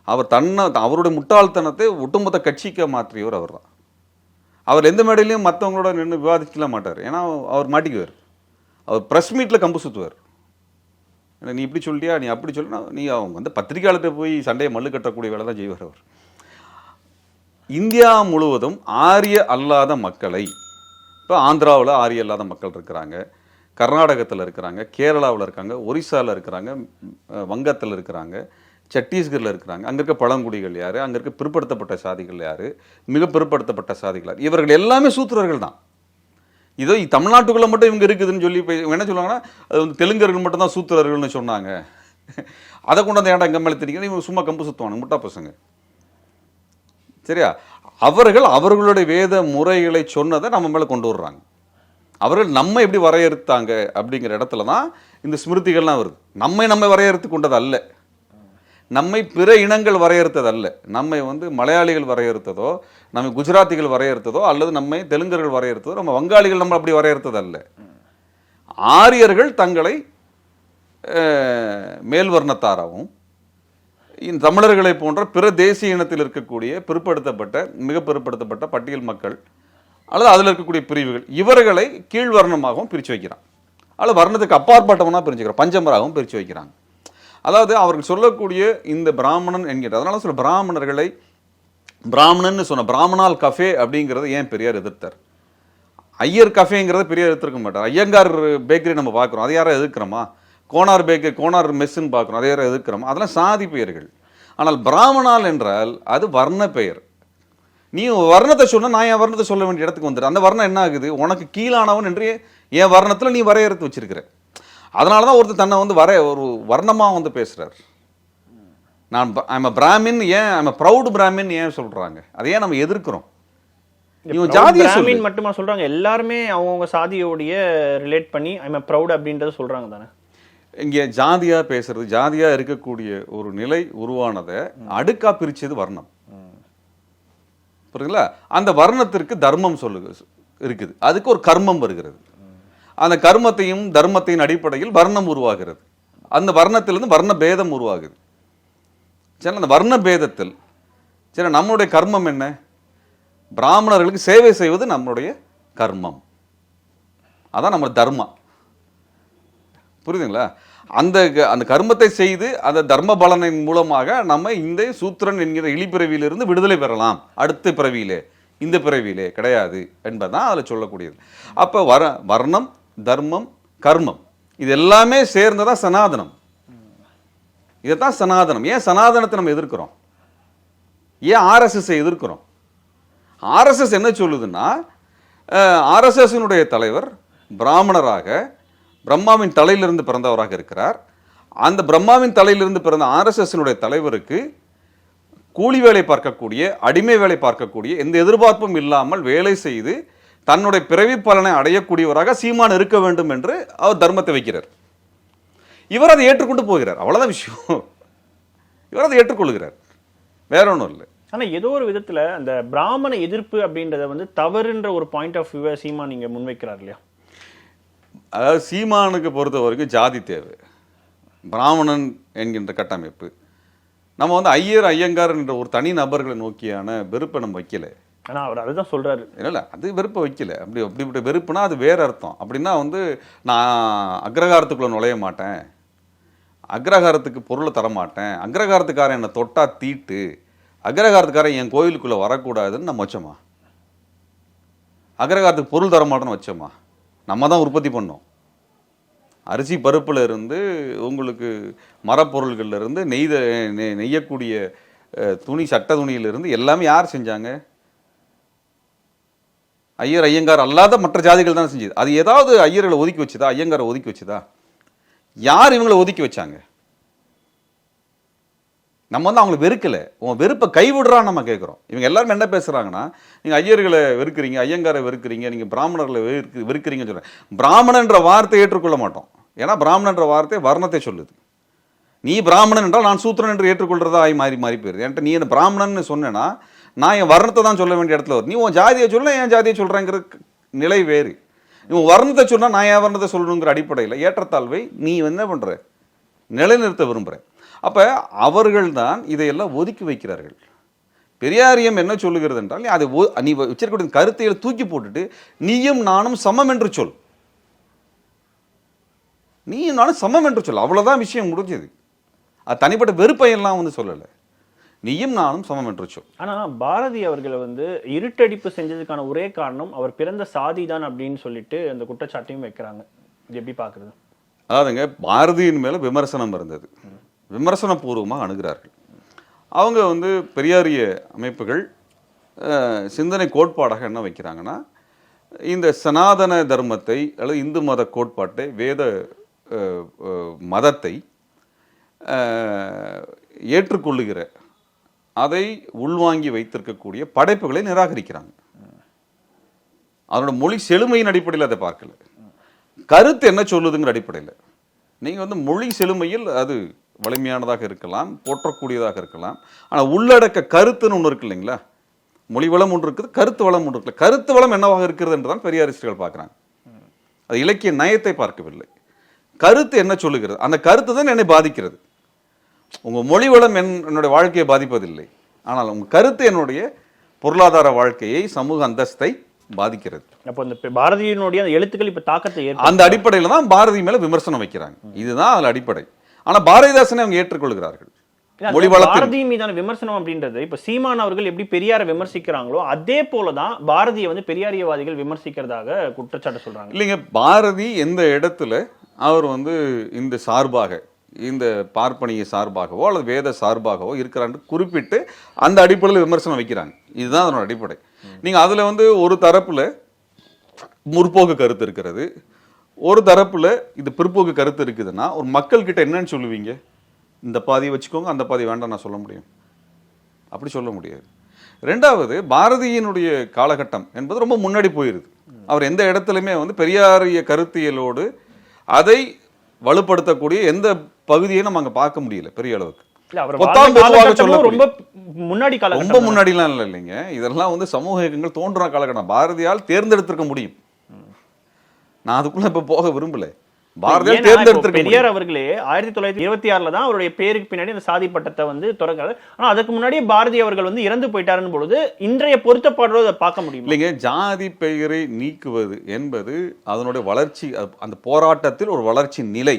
அவர் அவருடைய முட்டாள்தனத்தை ஒட்டுமொத்த கட்சிக்க மாற்றியவர் அவர் தான். அவர் எந்த மேடையிலையும் மற்றவங்களோட நின்று விவாதிக்கலாம் மாட்டார். ஏன்னா அவர் மாட்டிக்குவார். அவர் ப்ரெஸ் மீட்டில் கம்பு சுற்றுவார். நீ இப்படி சொல்லியா, நீ அப்படி சொல்லினா, நீ அவங்க வந்து பத்திரிகையாளர்கிட்ட போய் சண்டையை மல்லு கட்டக்கூடிய வேலை தான் செய்வார் அவர். இந்தியா முழுவதும் ஆரிய அல்லாத மக்களை, இப்போ ஆந்திராவில் ஆரிய அல்லாத மக்கள் இருக்கிறாங்க, கர்நாடகத்தில் இருக்கிறாங்க, கேரளாவில் இருக்காங்க, ஒரிசாவில் இருக்கிறாங்க, வங்கத்தில் இருக்கிறாங்க, சத்தீஸ்கரில் இருக்கிறாங்க. அங்கே இருக்க பழங்குடிகள் யார், அங்கே இருக்க பிற்படுத்தப்பட்ட சாதிகள் யார், மிக பிற்படுத்தப்பட்ட சாதிகள் யார், இவர்கள் எல்லாமே சூத்திரர்கள் தான். இதோ தமிழ்நாட்டுக்குள்ளே மட்டும் இவங்க இருக்குதுன்னு சொல்லி இப்போ என்ன சொல்லுவாங்கன்னா, அது வந்து தெலுங்கர்கள் மட்டும்தான் சூத்திரர்கள்னு சொன்னாங்க. அதை கொண்டாந்து ஏன்டா எங்கள் மேலே தெரியுங்க, இவங்க சும்மா கம்பு சுற்றுவாங்க முட்டா பசங்க. சரியா? அவர்கள் அவர்களுடைய வேத முறைகளை சொன்னதை நம்ம மேலே கொண்டு வர்றாங்க. அவர்கள் நம்ம எப்படி வரையறுத்தாங்க அப்படிங்கிற இடத்துல தான் இந்த ஸ்மிருதிகள்லாம் வருது. நம்மை வரையறுத்து கொண்டது அல்ல, நம்மை பிற இனங்கள் வரையறுத்தது அல்ல, நம்மை வந்து மலையாளிகள் வரையறுத்ததோ, நம்ம குஜராத்திகள் வரையறுத்ததோ, அல்லது நம்மை தெலுங்கர்கள் வரையறுத்ததோ, நம்ம வங்காளிகள் நம்ம அப்படி வரையறுத்தது அல்ல. ஆரியர்கள் தங்களை மேல்வர்ணத்தாராகவும் இந்த தமிழர்களை போன்ற பிற தேசிய இனத்தில் இருக்கக்கூடிய பிற்படுத்தப்பட்ட மிக பிற்படுத்தப்பட்ட பட்டியல் மக்கள் அல்லது அதில் இருக்கக்கூடிய பிரிவுகள் இவர்களை கீழ்வர்ணமாகவும் பிரித்து வைக்கிறான், அல்லது வர்ணத்துக்கு அப்பாற்பட்டவனாக பிரிச்சுக்கிறான், பஞ்சமராகவும் பிரித்து வைக்கிறாங்க. அதாவது அவர்கள் சொல்லக்கூடிய இந்த பிராமணன் என்கிற, அதனால சொல்ல பிராமணர்களை பிராமணன் சொன்ன பிராமணால் கஃபே அப்படிங்கிறத ஏன் பெரியார் எதிர்த்தார்? ஐயர் கஃபேங்கிறத பெரியார் எதிர்க்க மாட்டார். ஐயங்கார் பேக்கரி நம்ம பார்க்குறோம், அதை யாரை எதிர்க்கிறோமா? கோனார் பேக்கரி, கோனார் மெஸ்ஸுன்னு பார்க்குறோம், அதை யாரை எதிர்க்கிறோமா? அதெல்லாம் சாதி பெயர்கள். ஆனால் பிராமணால் என்றால் அது வர்ண பெயர். நீ வர்ணத்தை சொன்னால் நான் என் வர்ணத்தை சொல்ல வேண்டிய இடத்துக்கு வந்துடு. அந்த வர்ணம் என்ன ஆகுது? உனக்கு கீழானவன் என்று என் வர்ணத்தில் நீ வரையறுத்து வச்சிருக்கிற. அதனால தான் ஒருத்தர் தன்னை வந்து ஒரு வர்ணமாக வந்து பேசுகிறார். நான் ஐம் அ பிராமின், ஏன் ஐம் அ ப்ரௌடு பிராமின் ஏன் சொல்கிறாங்க? அதை ஏன் நம்ம எதிர்க்கிறோம்? இவன் ஜாதியை பிராமின் மட்டுமா சொல்கிறாங்க? எல்லாருமே அவங்கவுங்க சாதியோடைய ரிலேட் பண்ணி ஐம் அ ப்ரௌட் அப்படின்றத சொல்கிறாங்க தானே? இங்கே ஜாதியாக பேசுறது, ஜாதியாக இருக்கக்கூடிய ஒரு நிலை உருவானதை அடுக்கா பிரிச்சது வர்ணம். புரியுதுங்களா? அந்த வர்ணத்திற்கு தர்மம் இருக்குது, அதுக்கு ஒரு கர்மம் வருகிறது. அந்த கர்மத்தையும் தர்மத்தின் அடிப்படையில் வர்ணம் உருவாகிறது. அந்த வர்ணத்திலிருந்து வர்ண பேதம் உருவாகுது. சரி, அந்த வர்ண பேதத்தில் சரி நம்மளுடைய கர்மம் என்ன? பிராமணர்களுக்கு சேவை செய்வது நம்மளுடைய கர்மம், அதான் நம்ம தர்மா. புரியுதுங்களா? அந்த கர்மத்தை செய்து அந்த தர்ம பலனின் மூலமாக நம்ம இந்த சூத்திரன் என்கிற இழிப்பிறவியிலிருந்து விடுதலை பெறலாம். அடுத்த பிறவியிலே, இந்த பிறவியிலே கிடையாது என்பதுதான் அதில் சொல்லக்கூடியது. அப்போ வர்ணம், தர்மம், கர்மம் இது எல்லாமே சேர்ந்ததான் சனாதனம். இதைத்தான் சனாதனம். ஏன் சனாதனத்தை நம்ம எதிர்க்கிறோம்? ஏன் ஆர்எஸ்எஸ் எதிர்க்கிறோம்? ஆர்எஸ்எஸ் என்ன சொல்லுதுன்னா, ஆர்எஸ்எஸ்னுடைய தலைவர் பிராமணராக பிரம்மாவின் தலையிலிருந்து பிறந்தவராக இருக்கிறார். அந்த பிரம்மாவின் தலையிலிருந்து பிறந்த ஆர்எஸ்எஸ்னுடைய தலைவருக்கு கூலி வேலை பார்க்கக்கூடிய, அடிமை வேலை பார்க்கக்கூடிய, எந்த எதிர்பார்ப்பும் இல்லாமல் வேலை செய்து தன்னுடைய பிறவி பலனை அடையக்கூடியவராக சீமான் இருக்க வேண்டும் என்று அவர் தர்மத்தை வைக்கிறார். இவர் அதை ஏற்றுக்கொண்டு போகிறார். அவ்வளவுதான் விஷயம். இவர் அதை ஏற்றுக்கொள்கிறார், வேற ஒன்றும் இல்லை. ஆனால் ஏதோ ஒரு விதத்தில் அந்த பிராமண எதிர்ப்பு அப்படின்றத வந்து தவறுன்ற ஒரு பாயிண்ட் ஆஃப் வியூவை சீமான் நீங்க முன்வைக்கிறார் இல்லையா? அதாவது சீமானுக்கு பொறுத்த வரைக்கும் ஜாதி தேவை, பிராமணன் என்கின்ற கட்டமைப்பு. நம்ம வந்து ஐயர் ஐயங்கார் என்ற ஒரு தனி நபர்களை நோக்கியான வெறுப்பை நம்ம வைக்கல. ஆனால் அவர் அதுதான் சொல்றாரு. இல்லை, அது வெறுப்பை வைக்கல. அப்படிப்பட்ட வெறுப்புனா அது வேற அர்த்தம். அப்படின்னா வந்து நான் அக்ரகாரத்துக்குள்ள நுழைய மாட்டேன், அக்ரகாரத்துக்கு பொருளை தரமாட்டேன், அக்ரகாரத்துக்காரன் என்னை தொட்டா தீட்டு, அக்ரகாரத்துக்காரன் என் கோயிலுக்குள்ளே வரக்கூடாதுன்னு நம்ம வச்சோமா? அக்ரகாரத்துக்கு பொருள் தரமாட்டேன்னு வச்சோமா? நம்ம தான் உற்பத்தி பண்ணோம். அரிசி பருப்பில் இருந்து உங்களுக்கு மரப்பொருள்கள்ல இருந்து நெய்யக்கூடிய துணி, சட்ட துணியிலிருந்து எல்லாமே யார் செஞ்சாங்க? ஐயர் ஐயங்கார் அல்லாத மற்ற ஜாதிகள் தான் செஞ்சது. அது ஏதாவது ஐயர்களை ஒதுக்கி வச்சுதா? ஐயங்காரை ஒதுக்கி வச்சுதா? யார் இவங்களை ஒதுக்கி வச்சாங்க? நம்ம வந்து அவங்களை வெறுக்கல, உன் வெறுப்பை கைவிடுறான்னு நம்ம கேட்குறோம். இவங்க எல்லாரும் என்ன பேசுறாங்கன்னா, நீங்க ஐயர்களை வெறுக்கிறீங்க, ஐயங்காரை வெறுக்கிறீங்க, நீங்க பிராமணர்களை வெறுக்கிறீங்கன்னு சொல்றேன். பிராமணன்ற வார்த்தையை ஏற்றுக்கொள்ள மாட்டோம். ஏன்னா பிராமணன்ற வார்த்தை வர்ணத்தை சொல்லுது. நீ பிராமணன் என்றால் நான் சூத்திரன் என்று ஏற்றுக்கொள்றதா மாறி போயிருது. என்கிட்ட நீ என்ன பிராமணன் சொன்னேன்னா நான் என் வர்ணத்தை தான் சொல்ல வேண்டிய இடத்துல வரும். நீ உன் ஜாதியை சொல்ல, என் ஜாதியை சொல்றேங்கிற நிலை வேறு. நீ வர்ணத்தை சொன்னா நான் என் வர்ணத்தை சொல்லணுங்கிற அடிப்படையில் ஏற்றத்தாழ்வை நீ என்ன பண்ற? நிலைநிறுத்த விரும்புற. அப்ப அவர்கள் தான் இதையெல்லாம் ஒதுக்கி வைக்கிறார்கள். பெரியாரியம் என்ன சொல்லுகிறது என்றால், அதை நீ வச்சிருக்கக்கூடிய கருத்தையை தூக்கி போட்டுட்டு நீயும் நானும் சமம் என்று சொல், நீயும் நானும் சமம் என்று சொல், அவ்வளவுதான் விஷயம் முடிஞ்சது. அது தனிப்பட்ட வெறுப்பையெல்லாம் வந்து சொல்லலை, நீயும் நானும் சமம் என்று சொல். ஆனா பாரதி அவர்களை வந்து இருட்டடிப்பு செஞ்சதுக்கான ஒரே காரணம் அவர் பிறந்த சாதி தான் அப்படின்னு சொல்லிட்டு அந்த குற்றச்சாட்டையும் வைக்கிறாங்க. இது எப்படி பார்க்குறது? அதாவதுங்க, பாரதியின் மேலே விமர்சனம் இருந்தது, விமர்சன பூர்வமாக அணுகிறார்கள். அவங்க வந்து பெரியாரிய அமைப்புகள் சிந்தனை கோட்பாடாக என்ன வைக்கிறாங்கன்னா, இந்த சனாதன தர்மத்தை அல்லது இந்து மத கோட்பாட்டை, வேத மதத்தை ஏற்றுக்கொள்ளுகிற, அதை உள்வாங்கி வைத்திருக்கக்கூடிய படைப்புகளை நிராகரிக்கிறாங்க. அதனோட மொழி செழுமையின் அடிப்படையில் அதை பார்க்கல, கருத்து என்ன சொல்லுதுங்கிற அடிப்படையில். நீங்கள் வந்து மொழி செழுமையில் அது வலிமையானதாக இருக்கலாம், போற்றக்கூடியதாக இருக்கலாம், ஆனால் உள்ளடக்க கருத்துன்னு ஒன்று இருக்கு இல்லைங்களா? மொழி வளம் ஒன்று இருக்குது, கருத்து வளம் ஒன்று இருக்குல்ல. கருத்து வளம் என்னவாக இருக்கிறது என்று தான் பெரியாரிஸ்டுகள் பார்க்குறாங்க. அது இலக்கிய நயத்தை பார்க்கவில்லை. கருத்து என்ன சொல்லுகிறது, அந்த கருத்து தான் என்னை பாதிக்கிறது. உங்கள் மொழி வளம் என்னுடைய வாழ்க்கையை பாதிப்பதில்லை, ஆனால் உங்கள் கருத்து என்னுடைய பொருளாதார வாழ்க்கையை, சமூக அந்தஸ்தை பாதிக்கிறது. அப்போ இந்த பாரதியினுடைய அந்த எழுத்துக்கள் இப்போ தாக்கத்தை அந்த அடிப்படையில் தான் பாரதி மேல விமர்சனம் வைக்கிறாங்க. இதுதான் அதில் அடிப்படை. ஆனால் பாரதிதாசனை அவங்க ஏற்றுக்கொள்கிறார்கள். பாரதி மீதான விமர்சனம் அப்படின்றது இப்ப சீமான் அவர்கள் எப்படி பெரியாரை விமர்சிக்கிறாங்களோ அதே போலதான் பாரதியை வந்து பெரியாரியவாதிகள் விமர்சிக்கிறதாக குற்றச்சாட்டு சொல்றாங்க. இல்லைங்க, பாரதி எந்த இடத்துல அவர் வந்து இந்த சார்பாக, இந்த பார்ப்பனிய சார்பாகவோ அல்லது வேத சார்பாகவோ இருக்கிறான்னு குறிப்பிட்டு அந்த அடிப்படையில் விமர்சனம் வைக்கிறாங்க. இதுதான் அதனோட அடிப்படை. நீங்க அதுல வந்து ஒரு தரப்புல முற்போக்கு கருத்து இருக்கிறது, ஒரு தரப்புல இது பிற்போக்கு கருத்து இருக்குதுன்னா ஒரு மக்கள் கிட்ட என்னன்னு சொல்லுவீங்க? இந்த பாதியை வச்சுக்கோங்க, அந்த பாதி வேண்டாம் நான் சொல்ல முடியும்? அப்படி சொல்ல முடியாது. ரெண்டாவது, பாரதியினுடைய காலகட்டம் என்பது ரொம்ப முன்னாடி போயிருது. அவர் எந்த இடத்துலையுமே வந்து பெரியாரிய கருத்தியலோடு அதை வலுப்படுத்தக்கூடிய எந்த பகுதியை நம்ம அங்க பார்க்க முடியல பெரிய அளவுக்கு. ரொம்ப முன்னாடிலாம் இல்லைங்க, இதெல்லாம் வந்து சமூக இயக்கங்கள் தோன்றுற காலகட்டம். பாரதியால் தேர்ந்தெடுத்திருக்க முடியும். நான் அதுக்குள்ள இப்ப போக விரும்பல. பாரதியால் தேர்ந்தெடுத்திருக்க பெரியார் அவர்களே 1926 தான் அவருடைய பேருக்கு பின்னாடி அந்த சாதி பட்டத்தை வந்து தொடங்குறாரு. ஆனா அதுக்கு முன்னாடியே பாரதி அவர்கள் வந்து இறந்து போயிட்டாருன்னு பொழுது இன்றைய பொருத்தப்பாடோடு அதை பார்க்க முடியும் இல்லைங்க. ஜாதி பெயரை நீக்குவது என்பது அதனுடைய வளர்ச்சி, அந்த போராட்டத்தில் ஒரு வளர்ச்சி நிலை.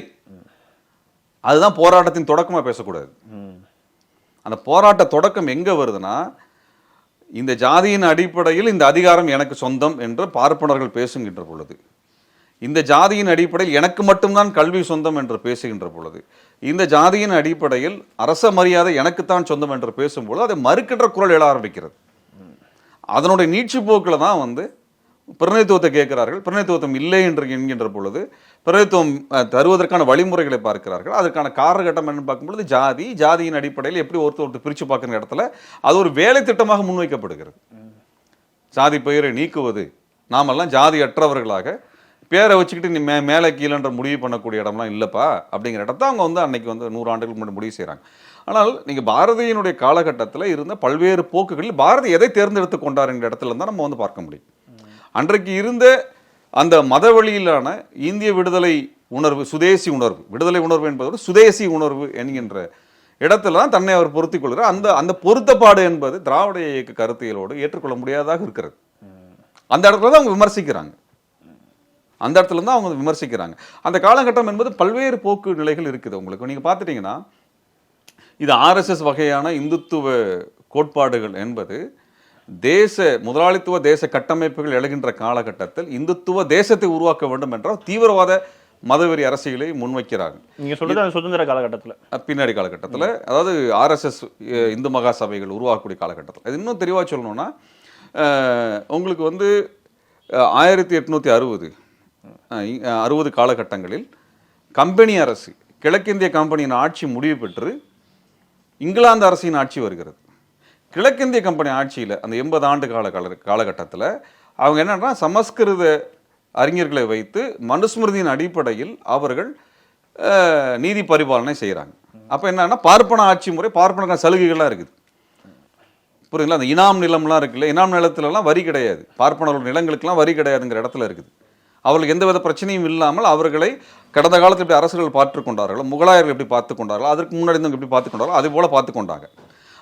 அதுதான் போராட்டத்தின் தொடக்கமா பேசக்கூடாது. அந்த போராட்ட தொடக்கம் எங்க வருதுன்னா, இந்த ஜாதியின் அடிப்படையில் இந்த அதிகாரம் எனக்கு சொந்தம் என்று பார்ப்பனர்கள் பேசுகின்ற பொழுது, இந்த ஜாதியின் அடிப்படையில் எனக்கு மட்டும்தான் கல்வி சொந்தம் என்று பேசுகின்ற பொழுது, இந்த ஜாதியின் அடிப்படையில் அரச மரியாதை எனக்குத்தான் சொந்தம் என்று பேசும்பொழுது அதை மறுக்கின்ற குரல் எழ ஆரம்பிக்கிறது. அதனுடைய நீட்சி போக்கில் தான் வந்து பிரதிநிதித்துவத்தை கேட்கிறார்கள். பிரதிநிதித்துவம் இல்லை என்று என்கின்ற பொழுது பிரதிநிதித்துவம் தருவதற்கான வழிமுறைகளை பார்க்கிறார்கள். அதற்கான காலகட்டம் என்ன பார்க்கும்பொழுது ஜாதியின் அடிப்படையில் எப்படி ஒருத்தர் பிரித்து பார்க்குற இடத்துல அது ஒரு வேலை திட்டமாக முன்வைக்கப்படுகிறது. ஜாதி பெயரை நீக்குவது, நாமெல்லாம் ஜாதி அற்றவர்களாக பேரை வச்சுக்கிட்டு நீ மேலே கீழன்ற முடிவு பண்ணக்கூடிய இடம்லாம் இல்லைப்பா அப்படிங்கிற இடத்த அவங்க வந்து அன்னைக்கு வந்து 100 ஆண்டுகளுக்கு முன்னாடி முடிவு செய்கிறாங்க. ஆனால் நீங்கள் பாரதியினுடைய காலகட்டத்தில் இருந்த பல்வேறு போக்குகளில் பாரதி எதை தேர்ந்தெடுத்து கொண்டாருங்கிற இடத்துல தான் நம்ம வந்து பார்க்க முடியும். அன்றைக்கு இருந்த அந்த மத வழியிலான இந்திய விடுதலை உணர்வு, சுதேசி உணர்வு, விடுதலை உணர்வு என்பதோடு சுதேசி உணர்வு என்கின்ற இடத்துல தான் தன்னை அவர் பொருத்திக் கொள்கிறார். அந்த பொருத்தப்பாடு என்பது திராவிட இயக்க கருத்தியலோடு ஏற்றுக்கொள்ள முடியாததாக இருக்கிறது. அந்த இடத்துல தான் அவங்க விமர்சிக்கிறாங்க. அந்த காலகட்டம் என்பது பல்வேறு போக்கு நிலைகள் இருக்குது. உங்களுக்கு நீங்கள் பார்த்துட்டீங்கன்னா, இது ஆர்எஸ்எஸ் வகையான இந்துத்துவ கோட்பாடுகள் என்பது முதலாளித்துவ தேச கட்டமைப்புகள் எழுகின்ற காலகட்டத்தில் இந்துத்துவ தேசத்தை உருவாக்க வேண்டும் என்ற தீவிரவாத மதவெறி அரசியலை முன்வைக்கிறாங்க. நீங்க சொல்றது சுதந்திர காலகட்டத்தில், பின்னாடி காலகட்டத்தில், அதாவது ஆர்எஸ்எஸ் இந்து மகா சபைகள் உருவாக்கக்கூடிய காலகட்டத்தில். அது இன்னும் தெளிவாக சொல்லணும்னா, உங்களுக்கு வந்து 1860 காலகட்டங்களில் கம்பெனி அரசு, கிழக்கிந்திய கம்பெனியின் ஆட்சி முடிவு பெற்று இங்கிலாந்து அரசின் ஆட்சி வருகிறது. கிழக்கிந்திய கம்பெனி ஆட்சியில் அந்த 80 ஆண்டு காலகட்டத்தில் அவங்க என்னன்னா, சமஸ்கிருத அறிஞர்களை வைத்து மனுஸ்மிருதியின் அடிப்படையில் அவர்கள் நீதி பரிபாலனை செய்கிறாங்க. அப்போ என்னன்னா, பார்ப்பன ஆட்சி முறை, பார்ப்பன சலுகைகள்லாம் இருக்குது. புரியுங்களா? அந்த இனாம் நிலம்லாம் இருக்குல்ல, இனாம் நிலத்துலலாம் வரி கிடையாது, பார்ப்பனர்கள் நிலங்களுக்கெல்லாம் வரி கிடையாதுங்கிற இடத்துல இருக்குது. அவர்களுக்கு எந்தவித பிரச்சனையும் இல்லாமல் அவர்களை கடந்த காலத்தில் எப்படி அரசர்கள் பார்த்து கொண்டார்களோ, முகலாயர்கள் எப்படி பார்த்து கொண்டார்களோ, அதற்கு முன்னாடி எப்படி பார்த்து கொண்டார்களோ அதே போல பார்த்து கொண்டாங்க.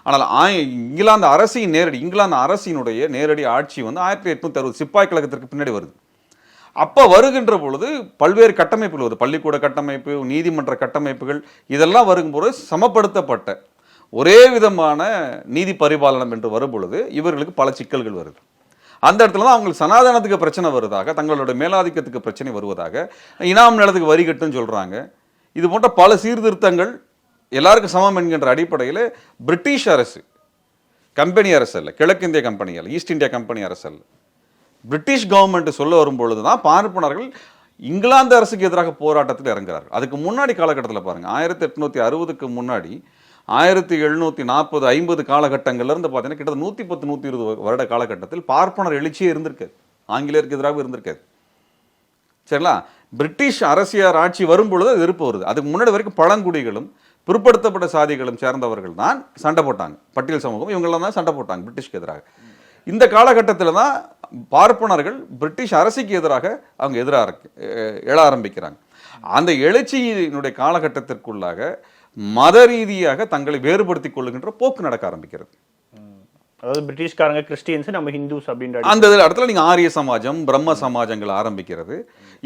ஆனால் இங்கிலாந்து அரசினுடைய நேரடி ஆட்சி வந்து 1860 சிப்பாய் கழகத்திற்கு பின்னாடி வருது. அப்போ வருகின்ற பொழுது பல்வேறு கட்டமைப்புகள் வருது, பள்ளிக்கூட கட்டமைப்பு, நீதிமன்ற கட்டமைப்புகள், இதெல்லாம் வரும்போது சமப்படுத்தப்பட்ட ஒரே விதமான நீதி பரிபாலனம் என்று வரும் பொழுது இவர்களுக்கு பல சிக்கல்கள் வருது. அந்த இடத்துல தான் அவங்களுக்கு சனாதனத்துக்கு பிரச்சனை வருவதாக, தங்களோட மேலாதிக்கத்துக்கு பிரச்சனை வருவதாக, இனாம் நிலத்துக்கு வரி கட்டுன்னு சொல்றாங்க. இது போன்ற பல சீர்திருத்தங்கள் எல்லாருக்கும் சமம் என்கின்ற அடிப்படையில் பிரிட்டிஷ் அரசு, கம்பெனி அரசு அல்ல, கிழக்கிந்திய கம்பெனி அல்ல, ஈஸ்ட் இந்தியா கம்பெனி அரசு அல்ல, பிரிட்டிஷ் கவர்மெண்ட் சொல்ல வரும்பொழுது தான் பார்ப்பனர்கள் இங்கிலாந்து அரசுக்கு எதிராக போராட்டத்தில் இறங்குறார்கள். அதுக்கு முன்னாடி காலகட்டத்தில் பாருங்க, 1860க்கு முன்னாடி 1740 50 காலகட்டங்கள்ல இருந்து பார்த்தீங்கன்னா கிட்டத்தட்ட 110 120 வருட காலகட்டத்தில் பார்ப்பனர் எழுச்சியே இருந்திருக்காது, ஆங்கிலேயருக்கு எதிராக இருந்திருக்காது. சரிங்களா? பிரிட்டிஷ் அரசியர் ஆட்சி வரும்பொழுது அது எதிர்ப்பு வருது. அதுக்கு முன்னாடி வரைக்கும் பழங்குடிகளும் பிற்படுத்தப்பட்ட சாதிகளும் சேர்ந்தவர்கள் தான் சண்டை போட்டாங்க, பட்டியல் சமூகம் இவங்கெல்லாம் தான் சண்டை போட்டாங்க பிரிட்டிஷ்க்கு எதிராக. இந்த காலகட்டத்தில் தான் பார்ப்பனர்கள் பிரிட்டிஷ் அரசுக்கு எதிராக அவங்க எழ ஆரம்பிக்கிறாங்க. அந்த எழுச்சியினுடைய காலகட்டத்திற்குள்ளாக மத ரீதியாக தங்களை வேறுபடுத்திக் கொள்ளுகின்ற போக்கு நடக்க ஆரம்பிக்கிறது. அதாவது பிரிட்டிஷ்காரங்க கிறிஸ்டியன்ஸ், நம்ம ஹிந்துஸ் அப்படின்ற அந்த இடத்துல நீங்க ஆரிய சமாஜம், பிரம்ம சமாஜங்கள் ஆரம்பிக்கிறது.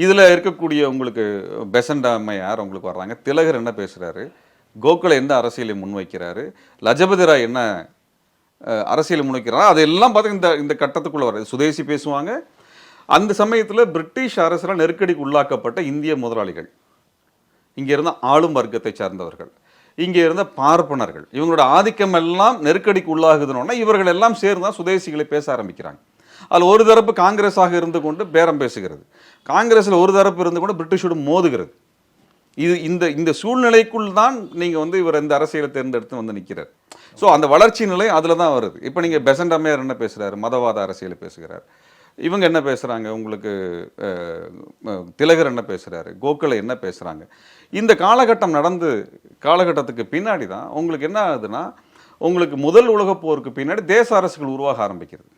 இதுல இருக்கக்கூடிய உங்களுக்கு பெசன்ட் அம்மையார் உங்களுக்கு வர்றாங்க, திலகர் என்ன பேசுறாரு, கோகுல எந்த அரசியலை முன்வைக்கிறாரு, லஜபதி ராய் என்ன அரசியலை முன்வைக்கிறாரோ அதெல்லாம் பார்த்தீங்கன்னா இந்த கட்டத்துக்குள்ள வருது. சுதேசி பேசுவாங்க. அந்த சமயத்தில் பிரிட்டிஷ் அரசால் நெருக்கடிக்கு உள்ளாக்கப்பட்ட இந்திய முதலாளிகள், இங்கே இருந்த ஆளும் வர்க்கத்தை சார்ந்தவர்கள், இங்கே இருந்த பார்ப்பனர்கள், இவங்களோட ஆதிக்கம் எல்லாம் நெருக்கடிக்கு உள்ளாகுதுன்னா இவர்கள் எல்லாம் சேர்ந்து தான் சுதேசிகளை பேச ஆரம்பிக்கிறாங்க. அதில் ஒரு தரப்பு காங்கிரஸாக இருந்து கொண்டு பேரம் பேசுகிறது, காங்கிரஸில் ஒரு தரப்பு இருந்து கொண்டு பிரிட்டிஷோடு மோதுகிறது. இது இந்த சூழ்நிலைக்குள் தான் நீங்கள் இவர் இந்த அரசியலை தேர்ந்தெடுத்து நிற்கிறார். ஸோ அந்த வளர்ச்சி நிலை அதில் தான் வருது. இப்போ நீங்கள் பெசன்ட் அம்மையார் என்ன பேசுகிறாரு, மதவாத அரசியலை பேசுகிறார். இவங்க என்ன பேசுகிறாங்க, உங்களுக்கு திலகர் என்ன பேசுகிறாரு, கோகலே என்ன பேசுகிறாங்க. இந்த காலகட்டத்துக்கு பின்னாடி தான் உங்களுக்கு என்ன ஆகுதுன்னா, உங்களுக்கு முதல் உலகப் போருக்கு பின்னாடி தேச அரசுகள் உருவாக ஆரம்பிக்கிறது.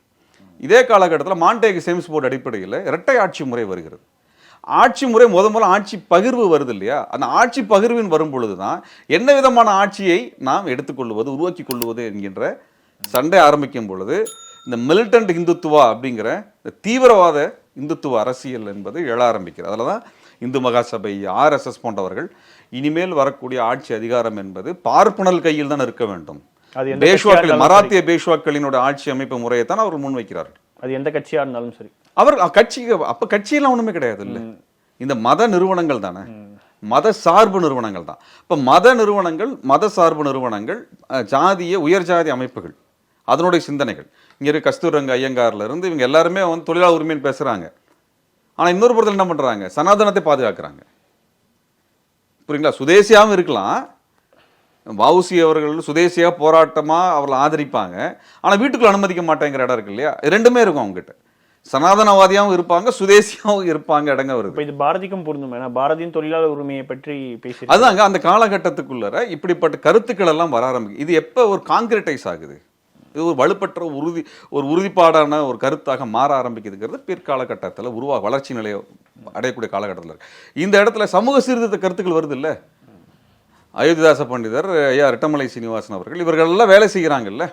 இதே காலகட்டத்தில் மாண்டேக் சேம்ஸ் போர்டு அடிப்படையில் இரட்டை ஆட்சி முறை வருகிறது. ஆட்சி முறை முதல்ல ஆட்சி பகிர்வு வருது இல்லையா, அந்த ஆட்சி பகிர்வின் வரும் பொழுது தான் என்ன விதமான ஆட்சியை நாம் எடுத்துக்கொள்வது, உருவாக்கி கொள்வது என்கின்ற சண்டை ஆரம்பிக்கும் பொழுது இந்த மிலிட்டன்ட் இந்துத்துவா அப்படிங்கிற தீவிரவாத இந்துத்துவ அரசியல் என்பது எழ ஆரம்பிக்கிறது. அதில் தான் இந்து மகாசபை, RSS போன்றவர்கள் இனிமேல் வரக்கூடிய ஆட்சி அதிகாரம் என்பது பார்ப்பனல் கையில் தான் இருக்க வேண்டும், பேஷ்வாக்கள், மராத்திய பேஷ்வாக்களினோட ஆட்சி அமைப்பு முறையை தான் அவர் முன்வைக்கிறார்கள். அது எந்த கட்சியா இருந்தாலும் சரி. அவர் கட்சியெல்லாம் ஒண்ணுமே கிடையாது இல்ல, இந்த மத நிறுவனங்கள் தானே, மத சார்பு நிறுவனங்கள் தான். இப்ப மத நிறுவனங்கள், மத சார்பு நிறுவனங்கள், ஜாதிய உயர் ஜாதி அமைப்புகள், அதனுடைய சிந்தனைகள். இங்க இருக்க கஸ்தூரங்க ஐயங்கார்ல இருந்து இவங்க எல்லாருமே தொழிலாளர் உரிமைன்னு பேசுறாங்க. ஆனா இன்னொரு புறத்தில் என்ன பண்றாங்க, சனாதனத்தை பாதுகாக்கிறாங்க. புரியுங்களா? சுதேசியாவும் இருக்கலாம், வஉசி அவர்கள் சுதேசியா போராட்டமா அவர்கள் ஆதரிப்பாங்க, ஆனா வீட்டுக்குள்ள அனுமதிக்க மாட்டேங்கிற இடம் இருக்கு இல்லையா, ரெண்டுமே இருக்கும் அவங்ககிட்ட. சனாதனவாதியாகவும் இருப்பாங்க, சுதேசியாவும் இருப்பாங்க, இடங்க வருது. இது பாரதிக்கும் பொருந்தும். ஏன்னா பாரதியின் தொழிலாளர் உரிமையை பற்றி பேசி அதுதாங்க அந்த காலகட்டத்துக்குள்ள இப்படிப்பட்ட கருத்துக்கள் எல்லாம் வர ஆரம்பிக்கும். இது எப்போ ஒரு காங்கிரடைஸ் ஆகுது, இது ஒரு வலுப்பற்ற ஒரு உறுதிப்பாடான ஒரு கருத்தாக மாற ஆரம்பிக்குதுங்கிறது பிற்காலகட்டத்தில் வளர்ச்சி நிலையை அடையக்கூடிய காலகட்டத்தில் இருக்கு. இந்த இடத்துல சமூக சீர்திருத்த கருத்துக்கள் வருது இல்லை, அயோத்திதாச பண்டிதர், ஐயா ரெட்டமலை சீனிவாசன் அவர்கள், இவர்கள் எல்லாம் வேலை செய்கிறாங்கல்ல,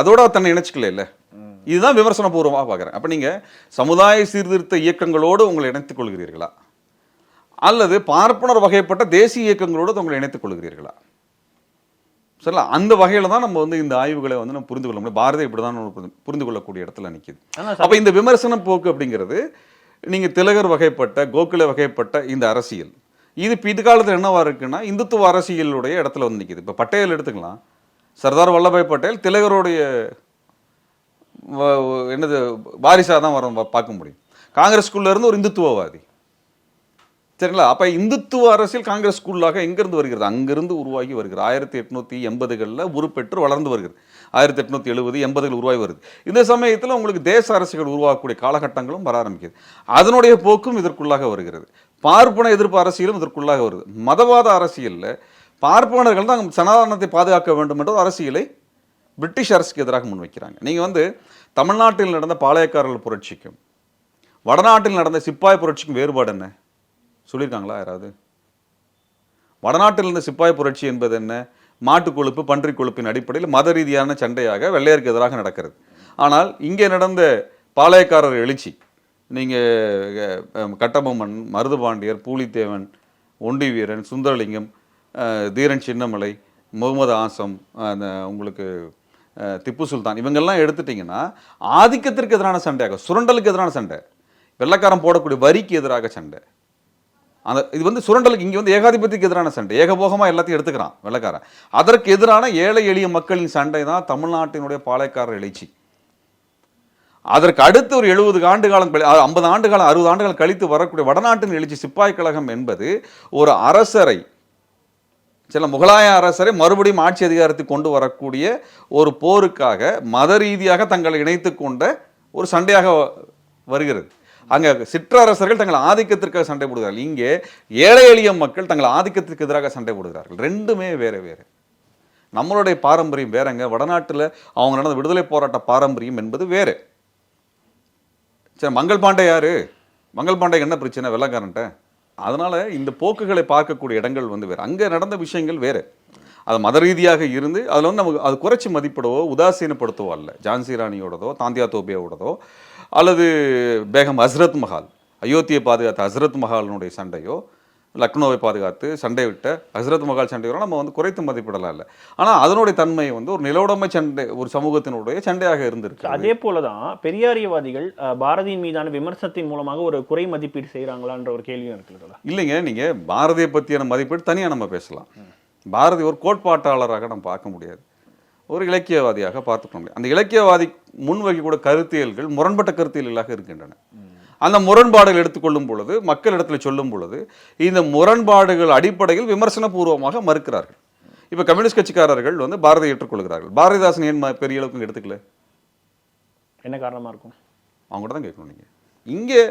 அதோட தன்னை இணைச்சிக்கல இல்லை. இதுதான் விமர்சன பூர்வமாக பார்க்குறேன். அப்போ நீங்கள் சமுதாய சீர்திருத்த இயக்கங்களோடு உங்களை இணைத்துக் கொள்கிறீர்களா, அல்லது பார்ப்பனர் வகைப்பட்ட தேசிய இயக்கங்களோடு உங்களை இணைத்துக் கொள்கிறீர்களா? சரிங்களா? அந்த வகையில் தான் நம்ம இந்த ஆய்வுகளை நம்ம புரிந்து கொள்ள முடியும். பாரதி இப்படி தான் புரிந்து கொள்ளக்கூடிய இடத்துல நிற்கிது. அப்போ இந்த விமர்சன போக்கு அப்படிங்கிறது நீங்கள் திலகர் வகைப்பட்ட, கோகுல வகைப்பட்ட இந்த அரசியல், இது பிற்காலத்தில் என்னவா இருக்குன்னா இந்துத்துவ அரசியலுடைய இடத்துல நிற்கிது. இப்போ பட்டேல் எடுத்துக்கலாம், சர்தார் வல்லபாய் பட்டேல் திலகருடைய என்னது வாரிசாக தான் பார்க்க முடியும். காங்கிரஸ்குள்ள இருந்து ஒரு இந்துத்துவவாதி. சரிங்களா? அப்போ இந்துத்துவ அரசியல் காங்கிரஸ்குள்ளாக எங்கிருந்து வருகிறது, அங்கிருந்து உருவாகி வருகிறது. 1880களில் உருப்பெற்று வளர்ந்து வருகிறது. 1870 80கள் உருவாகி வருது. இந்த சமயத்தில் உங்களுக்கு தேச அரசுகள் உருவாக்கக்கூடிய காலகட்டங்களும் வர ஆரம்பிக்கிறது. அதனுடைய போக்கும் இதற்குள்ளாக வருகிறது. பார்ப்பன எதிர்ப்பு அரசியலும் இதற்குள்ளாக வருது. மதவாத அரசியலில் பார்ப்பனர்கள் தான் சனாதனத்தை பாதுகாக்க வேண்டும் என்ற ஒரு அரசியலை பிரிட்டிஷ் அரசுக்கு எதிராக முன்வைக்கிறாங்க. நீங்கள் தமிழ்நாட்டில் நடந்த பாளையக்காரர்கள் புரட்சிக்கும் வடநாட்டில் நடந்த சிப்பாய் புரட்சிக்கும் வேறுபாடு என்ன சொல்லியிருக்காங்களா யாராவது? வடநாட்டில் இருந்த சிப்பாய் புரட்சி என்பது என்ன, மாட்டு கொழுப்பு, பன்றி கொழுப்பின் அடிப்படையில் மத ரீதியான சண்டையாக வெள்ளையருக்கு எதிராக நடக்கிறது. ஆனால் இங்கே நடந்த பாளையக்காரர் எழுச்சி, நீங்கள் கட்டபொம்மன், மருதுபாண்டியர், பூலித்தேவன், ஒண்டி வீரன், சுந்தரலிங்கம், தீரன் சின்னமலை, முகமது ஆசம், அந்த உங்களுக்கு திப்பு சுல்தான் இவங்கெல்லாம் எடுத்துட்டிங்கன்னா ஆதிக்கத்திற்கு எதிரான சண்டையாக, சுரண்டலுக்கு எதிரான சண்டை, வெள்ளைக்காரன் போடக்கூடிய வரிக்கு எதிராக சண்டை. அந்த இது வந்து சுரண்டலுக்கு, இங்கே வந்து ஏகாதிபத்தியத்துக்கு எதிரான சண்டை, ஏகபோகமாக எல்லாத்தையும் எடுத்துக்கிறான் வெள்ளைக்காரன். அதற்கு எதிரான ஏழை எளிய மக்களின் சண்டை தான் தமிழ்நாட்டினுடைய பாளையக்காரர் எழுச்சி. அதற்கு அடுத்து ஒரு 70 ஆண்டு காலம் 50 ஆண்டு காலம் 60 ஆண்டுகள் கழித்து வரக்கூடிய வடநாட்டின் எழுச்சி சிப்பாய் கழகம் என்பது ஒரு அரசரை, சில முகலாய அரசரை மறுபடியும் ஆட்சி அதிகாரத்துக்கு கொண்டு வரக்கூடிய ஒரு போருக்காக மத ரீதியாக தங்களை இணைத்து கொண்ட ஒரு சண்டையாக வருகிறது. அங்கே சிற்றரசர்கள் தங்கள் ஆதிக்கத்திற்காக சண்டை போடுகிறார்கள், இங்கே ஏழை எளிய மக்கள் தங்கள் ஆதிக்கத்திற்கு எதிராக சண்டை போடுகிறார்கள். ரெண்டுமே வேற வேறு. நம்மளுடைய பாரம்பரியம் வேறங்க, வடநாட்டில் அவங்க நடந்த விடுதலை போராட்ட பாரம்பரியம் என்பது வேறு. சரி, மங்கள் பாண்டே யாரு? மங்கள் பாண்டேக்கு என்ன பிரச்சனை வெள்ளைக்காரன்ட்ட? அதனால இந்த போக்குகளை பார்க்கக்கூடிய இடங்கள் வந்து வேறு, அங்கே நடந்த விஷயங்கள் வேறு. அது மத ரீதியாக இருந்து அதில் வந்து நமக்கு அது குறைச்சி மதிப்பிடவோ உதாசீனப்படுத்தவோ அல்ல. ஜான்சி ராணியோடதோ தாந்தியா தோபியாவோடதோ அல்லது பேகம் ஹஸ்ரத் மஹால், அயோத்தியை பாதுகாத்த ஹஸ்ரத் மஹாலினுடைய சண்டையோ, லக்னோவை பாதுகாத்து சண்டை விட்ட ஹஸ்ரத் மஹால் சண்டையோ நம்ம வந்து குறைத்து மதிப்பிடலாம் இல்லை. ஆனால் அதனுடைய தன்மை வந்து ஒரு நிலவுடைமை சண்டை, ஒரு சமூகத்தினுடைய சண்டையாக இருந்திருக்கு. அதே போலதான் பெரியாரியவாதிகள் பாரதியின் மீதான விமர்சனத்தின் மூலமாக ஒரு குறை மதிப்பீடு செய்யறாங்களான்ற ஒரு கேள்வியும் இருக்குல்ல. இல்லைங்க, நீங்க பாரதியை பற்றியான மதிப்பீடு தனியாக நம்ம பேசலாம். பாரதி ஒரு கோட்பாட்டாளராக நம்ம பார்க்க முடியாது, ஒரு இலக்கியவாதியாக பார்த்துக்க முடியாது. அந்த இலக்கியவாதி முன்வைக்கக்கூடிய கருத்தியல்கள் முரண்பட்ட கருத்தியல்களாக இருக்கின்றன. அந்த முரண்பாடுகள் எடுத்துக்கொள்ளும் பொழுது, மக்களிடத்தில் சொல்லும் பொழுது, இந்த முரண்பாடுகள் அடிப்படையில் விமர்சன பூர்வமாக மறுக்கிறார்கள். இப்போ கம்யூனிஸ்ட் கட்சிக்காரர்கள் வந்து பாரதியை ஏற்றுக்கொள்கிறார்கள், பாரதிதாசன் ஏன் பெரிய அளவுக்கு எடுத்துக்கல? என்ன காரணமா இருக்கும்? அவங்க தான் கேட்கணும். நீங்கள் இங்கே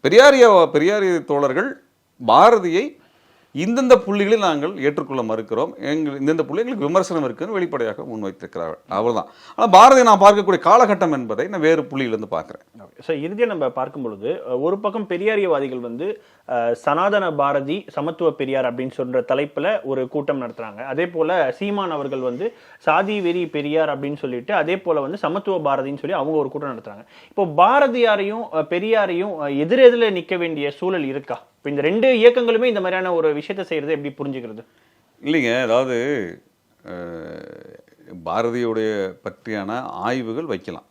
பெரியாரிய தோழர்கள் பாரதியை இந்தந்த புள்ளிகளில் நாங்கள் ஏற்றுக்கொள்ள மறுக்கிறோம், இந்தந்த புள்ளிகளுக்கு விமர்சனம் இருக்குன்னு வெளிப்படையாக முன்வைத்திருக்கிறார்கள், அவ்வளவுதான். ஆனால் பாரதியை நான் பார்க்கக்கூடிய காலகட்டம் என்பதை நான் வேறு புள்ளியிலிருந்து பார்க்குறேன். சார், இறுதியாக நம்ம பார்க்கும் பொழுது ஒரு பக்கம் பெரியாரியவாதிகள் வந்து சனாதன பாரதி சமத்துவ பெரியார் அப்படின்னு சொல்ற தலைப்புல ஒரு கூட்டம் நடத்துறாங்க. அதே போல சீமான் அவர்கள் வந்து சாதி வெறி பெரியார் அப்படின்னு சொல்லிட்டு அதே போல வந்து சமத்துவ பாரதின்னு சொல்லி அவங்க ஒரு கூட்டம் நடத்துறாங்க. இப்போ பாரதியாரையும் பெரியாரையும் எதிரெதிர நிற்க வேண்டிய சூழல் இருக்கா? இப்போ இந்த ரெண்டு இயக்கங்களுமே இந்த மாதிரியான ஒரு விஷயத்தை செய்யறது எப்படி புரிஞ்சுக்கிறது? இல்லைங்க, அதாவது பாரதியுடைய பற்றியான ஆய்வுகள் வைக்கலாம்.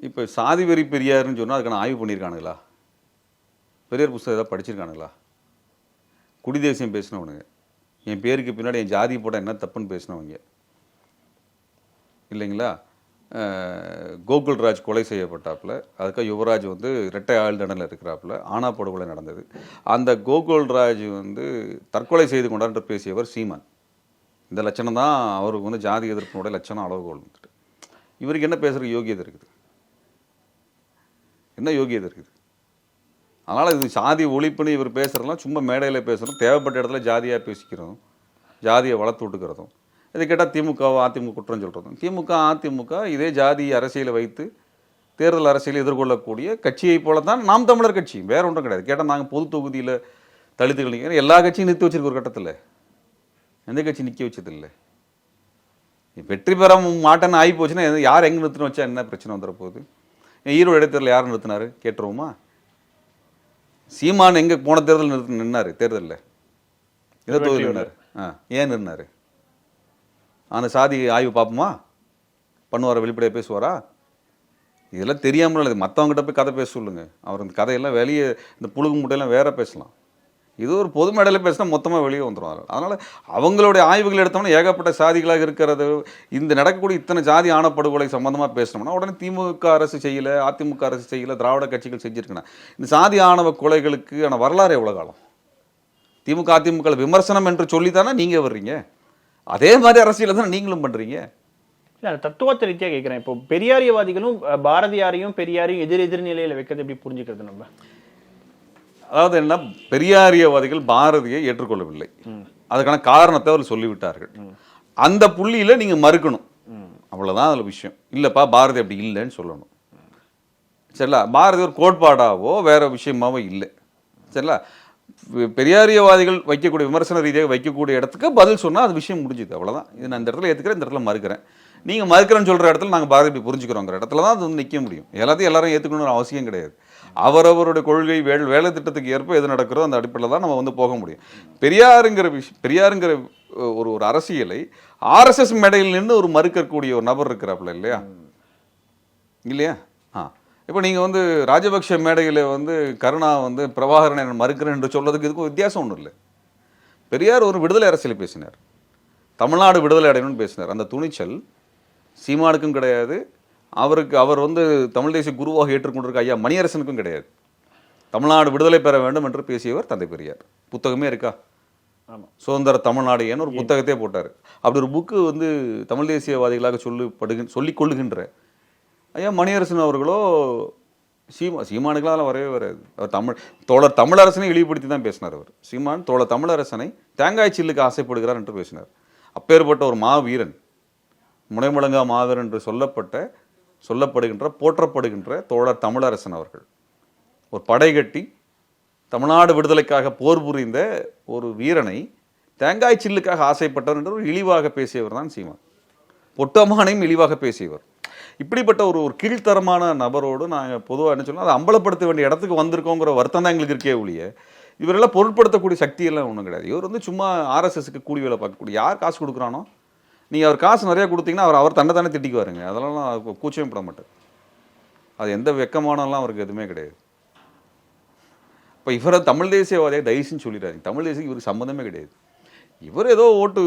இப்போ சாதி வெறி பெரியாருன்னு சொன்னால் அதுக்கான ஆய்வு பண்ணியிருக்கானுங்களா? பெரியார் புத்தகம் ஏதாவது படிச்சிருக்கானுங்களா? குடி தேசியம் பேசினவனுங்க, என் பேருக்கு பின்னாடி என் ஜாதி போட்டால் என்ன தப்புன்னு பேசினவங்க இல்லைங்களா? கோகுல்ராஜ் கொலை செய்யப்பட்டாப்புல, அதுக்காக யுவராஜ் வந்து இரட்டை ஆயுள் தண்டனையில் இருக்கிறாப்புல, ஆனா படுகொலை நடந்தது. அந்த கோகுல்ராஜ் வந்து தற்கொலை செய்து கொண்டான்று பேசியவர் சீமான். இந்த லட்சணம் தான் அவருக்கு வந்து ஜாதி எதிர்ப்பினுடைய லட்சணம், அளவுகோல் வந்துட்டு. இவருக்கு என்ன பேசுகிற யோகியதை இருக்குது? என்ன யோகியதை இருக்குது? அதனால் இது சாதி ஒழிப்புன்னு இவர் பேசுகிறதுலாம் சும்மா மேடையில் பேசுகிறோம், தேவைப்பட்ட இடத்துல ஜாதியாக பேசிக்கிறோம், ஜாதியை வளர்த்து விட்டுக்கிறதும். இதை கேட்டால் திமுகவோ அதிமுக குற்றம் சொல்கிறதும். திமுக அதிமுக இதே ஜாதி அரசியலை வைத்து தேர்தல் அரசியலை எதிர்கொள்ளக்கூடிய கட்சியை போல தான் நாம் தமிழர் கட்சி, வேற ஒன்றும் கிடையாது. கேட்டால் நாங்கள் பொது தொகுதியில் தலித்துகள் எல்லா கட்சியும் நிறுத்தி வச்சிருக்க ஒரு கட்டத்தில் எந்த கட்சி நிற்க வச்சதில்லை. வெற்றி பெற மாட்டேன்னு ஆகி போச்சுன்னா யார் எங்கே நிறுத்தின வச்சா என்ன பிரச்சனை வந்துட போகுது? ஈரோடு இடைத்தேர்தல் யார் நிறுத்தினாரு கேட்டுருவோமா? சீமான் எங்கே போன தேர்தல் நின்னாரு? தேர்தலில் எந்த தொகுதியில் நின்னாரு? ஏன் நின்னாரு? அந்த சாதி ஆய்வு பார்ப்போமா? பண்ணுவாரா? வெளிப்படையாக பேசுவாரா? இதெல்லாம் தெரியாமல் மற்றவங்ககிட்ட போய் கதை பேச சொல்லுங்க. அவர் இந்த கதையெல்லாம் வெளியே இந்த புழுகு முட்டையெல்லாம் வேற பேசலாம். இது ஒரு பொது மேடையில் பேசினா மொத்தமாக வெளியே வந்துடும். அதனால் அவங்களுடைய ஆய்வுகள் எடுத்தோம்னா ஏகப்பட்ட சாதிகளாக இருக்கிறது. இந்த நடக்கக்கூடிய இத்தனை ஜாதி ஆணப்படுகொலை சம்மந்தமாக பேசணும்னா உடனே திமுக அரசு செய்யலை, அதிமுக அரசு செய்யலை, திராவிட கட்சிகள் செஞ்சுருக்கணும். இந்த சாதி ஆணவ கொலைகளுக்கு வரலாறு எவ்வளோ காலம்? திமுக அதிமுக விமர்சனம் என்று சொல்லித்தானே நீங்கள் வர்றீங்க. அதே மாதிரி அரசியல் தான் நீங்களும் பண்ணுறீங்க. இல்லை, தத்துவத்தை ரீதியாக கேட்குறேன். இப்போ பெரியாரியவாதிகளும் பாரதியாரையும் பெரியாரையும் எதிர் நிலையில் வைக்கிறது எப்படி புரிஞ்சுக்கிறது நம்ம? அதாவது என்ன, பெரியாரியவாதிகள் பாரதியை ஏற்றுக்கொள்ளவில்லை, அதுக்கான காரணத்தை அவர் சொல்லிவிட்டார்கள். அந்த புள்ளியில் நீங்கள் மறுக்கணும், அவ்வளோதான் அதில் விஷயம். இல்லைப்பா பாரதி அப்படி இல்லைன்னு சொல்லணும். சரிங்களா? பாரதி ஒரு கோட்பாடாவோ வேற விஷயமாவோ இல்லை. சரிங்களா? பெரியாரியவாதிகள் வைக்கக்கூடிய விமர்சன ரீதியாக வைக்கக்கூடிய இடத்துக்கு பதில் சொன்னால் அது விஷயம் முடிஞ்சுது, அவ்வளோதான். இது நான் இந்த இடத்துல ஏற்றுக்கிறேன், இந்த இடத்துல மறுக்கிறேன். நீங்கள் மறுக்கிறேன்னு சொல்கிற இடத்துல நாங்கள் பாரதி புரிஞ்சுக்கிறோங்கிற இடத்துல தான் அது வந்து நிற்க முடியும். எல்லாத்தையும் எல்லாரும் ஏற்றுக்கணும்னு அவசியம் கிடையாது. அவரவருடைய கொள்கை வேலை திட்டத்துக்கு ஏற்ப எது நடக்கிறதோ அந்த அடிப்படையில் தான் நம்ம வந்து போக முடியும். பெரியாருங்கிற ஒரு ஒரு அரசியலை ஆர்எஸ்எஸ் மேடையில் நின்று ஒரு மறுக்கக்கூடிய ஒரு நபர் இருக்கிறாப்புல இல்லையா இல்லையா இப்போ நீங்கள் வந்து ராஜபக்ஷ மேடையில் வந்து கருணா வந்து பிரபாகரனை மறுக்கிறேன் என்று சொல்றதுக்கு இதுக்கும் வித்தியாசம் ஒன்றும் இல்லை. பெரியார் ஒரு விடுதலை அரசியல் பேசினார், தமிழ்நாடு விடுதலை அடையணும்னு பேசினார். அந்த துணிச்சல் சீமானுக்கும் கிடையாது, அவர் வந்து தமிழ் தேசிய குருவாக ஏற்றுக்கொண்டிருக்க ஐயா மணியரசனுக்கும் கிடையாது. தமிழ்நாடு விடுதலை பெற வேண்டும் என்று பேசியவர் தந்தை பெரியார். புத்தகமே இருக்கா? சுதந்திர தமிழ்நாடு ஏன்னு ஒரு புத்தகத்தையே போட்டார். அப்படி ஒரு புக்கு வந்து தமிழ் தேசியவாதிகளாக சொல்லிக் கொள்ளுகின்ற ஐயா மணியரசன் அவர்களோ சீமானுக்கெல்லாம் வரவே வராது. அவர் தோழர் தமிழரசனை இழிவுபடுத்தி தான் பேசினார். அவர் சீமான் தோழர் தமிழரசனை தேங்காய் சில்லுக்கு ஆசைப்படுகிறார் என்று பேசினார். அப்பேற்பட்ட ஒரு மாவீரன், முனைமுழங்கா மாவீரன் என்று சொல்லப்படுகின்ற போற்றப்படுகின்ற தோழர் தமிழரசன் அவர்கள் ஒரு படை கட்டி தமிழ்நாடு விடுதலைக்காக போர் புரிந்த ஒரு வீரனை தேங்காய் சில்லுக்காக ஆசைப்பட்டவர் என்று ஒரு இழிவாக பேசியவர் தான் சீமான். பொட்டமானையும் இழிவாக பேசியவர். இப்படிப்பட்ட ஒரு கீழ்த்தரமான நபரோடு நாங்கள் பொதுவாக என்ன சொன்னால் அதை அம்பலப்படுத்த வேண்டிய இடத்துக்கு வந்திருக்கோங்கிற வருத்தம் தான் எங்களுக்கு இருக்கே ஒழிய இவரெல்லாம் பொருட்படுத்தக்கூடிய சக்தியெல்லாம் ஒன்றும் கிடையாது. இவர் வந்து சும்மா ஆர்எஸ்எஸ்க்கு கூலி வேலை பார்க்கக்கூடிய, யார் காசு கொடுக்குறானோ நீங்கள் அவர் காசு நிறையா கொடுத்தீங்கன்னா அவர் தன்னை தானே திட்டிக்குவாருங்க. அதெல்லாம் கூச்சமே பட மாட்டார். அது எந்த வெக்கமானலாம் அவருக்கு எதுவுமே கிடையாது. இப்போ இவரை தமிழ் தேசியவாதியை தயவுன்னு சொல்லிடுறாரு. தமிழ் தேசியம் இவருக்கு சம்மந்தமே கிடையாது. இவர் ஏதோ ஓட்டு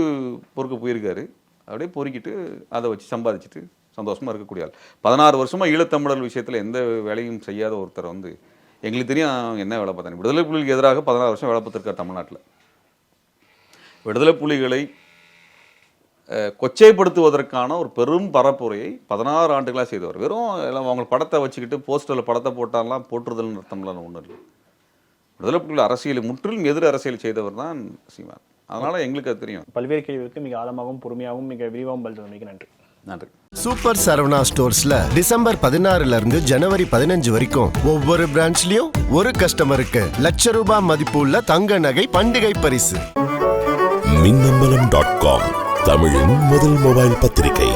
பொறுக்க போயிருக்காரு, அப்படியே பொறுக்கிட்டு அதை வச்சு சம்பாதிச்சுட்டு சந்தோஷமாக இருக்கக்கூடிய ஆள். 16 வருஷமாக ஈழத்தமிழர் விஷயத்தில் எந்த வேலையும் செய்யாத ஒருத்தர் வந்து எங்களுக்கு தெரியும் என்ன வேலை பார்த்தாங்க. விடுதலை புலிகளுக்கு எதிராக 16 வருஷம் வேலை பார்த்துருக்கார் தமிழ்நாட்டில். விடுதலை புலிகளை கொச்சைப்படுத்துவதற்கான ஒரு பெரும் பரப்புரையை 16 ஆண்டுகளாக செய்தவர். வெறும் எல்லாம் அவங்க படத்தை வச்சுக்கிட்டு போஸ்டரில் படத்தை போட்டாலாம் போட்டுறதுன்னு அர்த்தம்லாம் ஒன்றும் இல்லை. விடுதலை புலிகள் அரசியலை முற்றிலும் எதிர் அரசியல் செய்தவர் தான் சீமான். அதனால் எங்களுக்கு அது தெரியும். பல்வேறு கேள்விகளுக்கு மிக ஆழமாகவும் பொறுமையாகவும் மிக விரிவாகவும் பதில் மிக நன்றி. நன்றி. சூப்பர் சரவணா ஸ்டோர்ஸ்ல டிசம்பர் 16 இருந்து ஜனவரி 15 வரைக்கும் ஒவ்வொரு பிரான்ச்லயும் ஒரு கஸ்டமருக்கு ₹1,00,000 மதிப்புள்ள தங்க நகை பண்டிகை பரிசு. மின்னம்பலம்.com தமிழின் முதல் மொபைல் பத்திரிகை.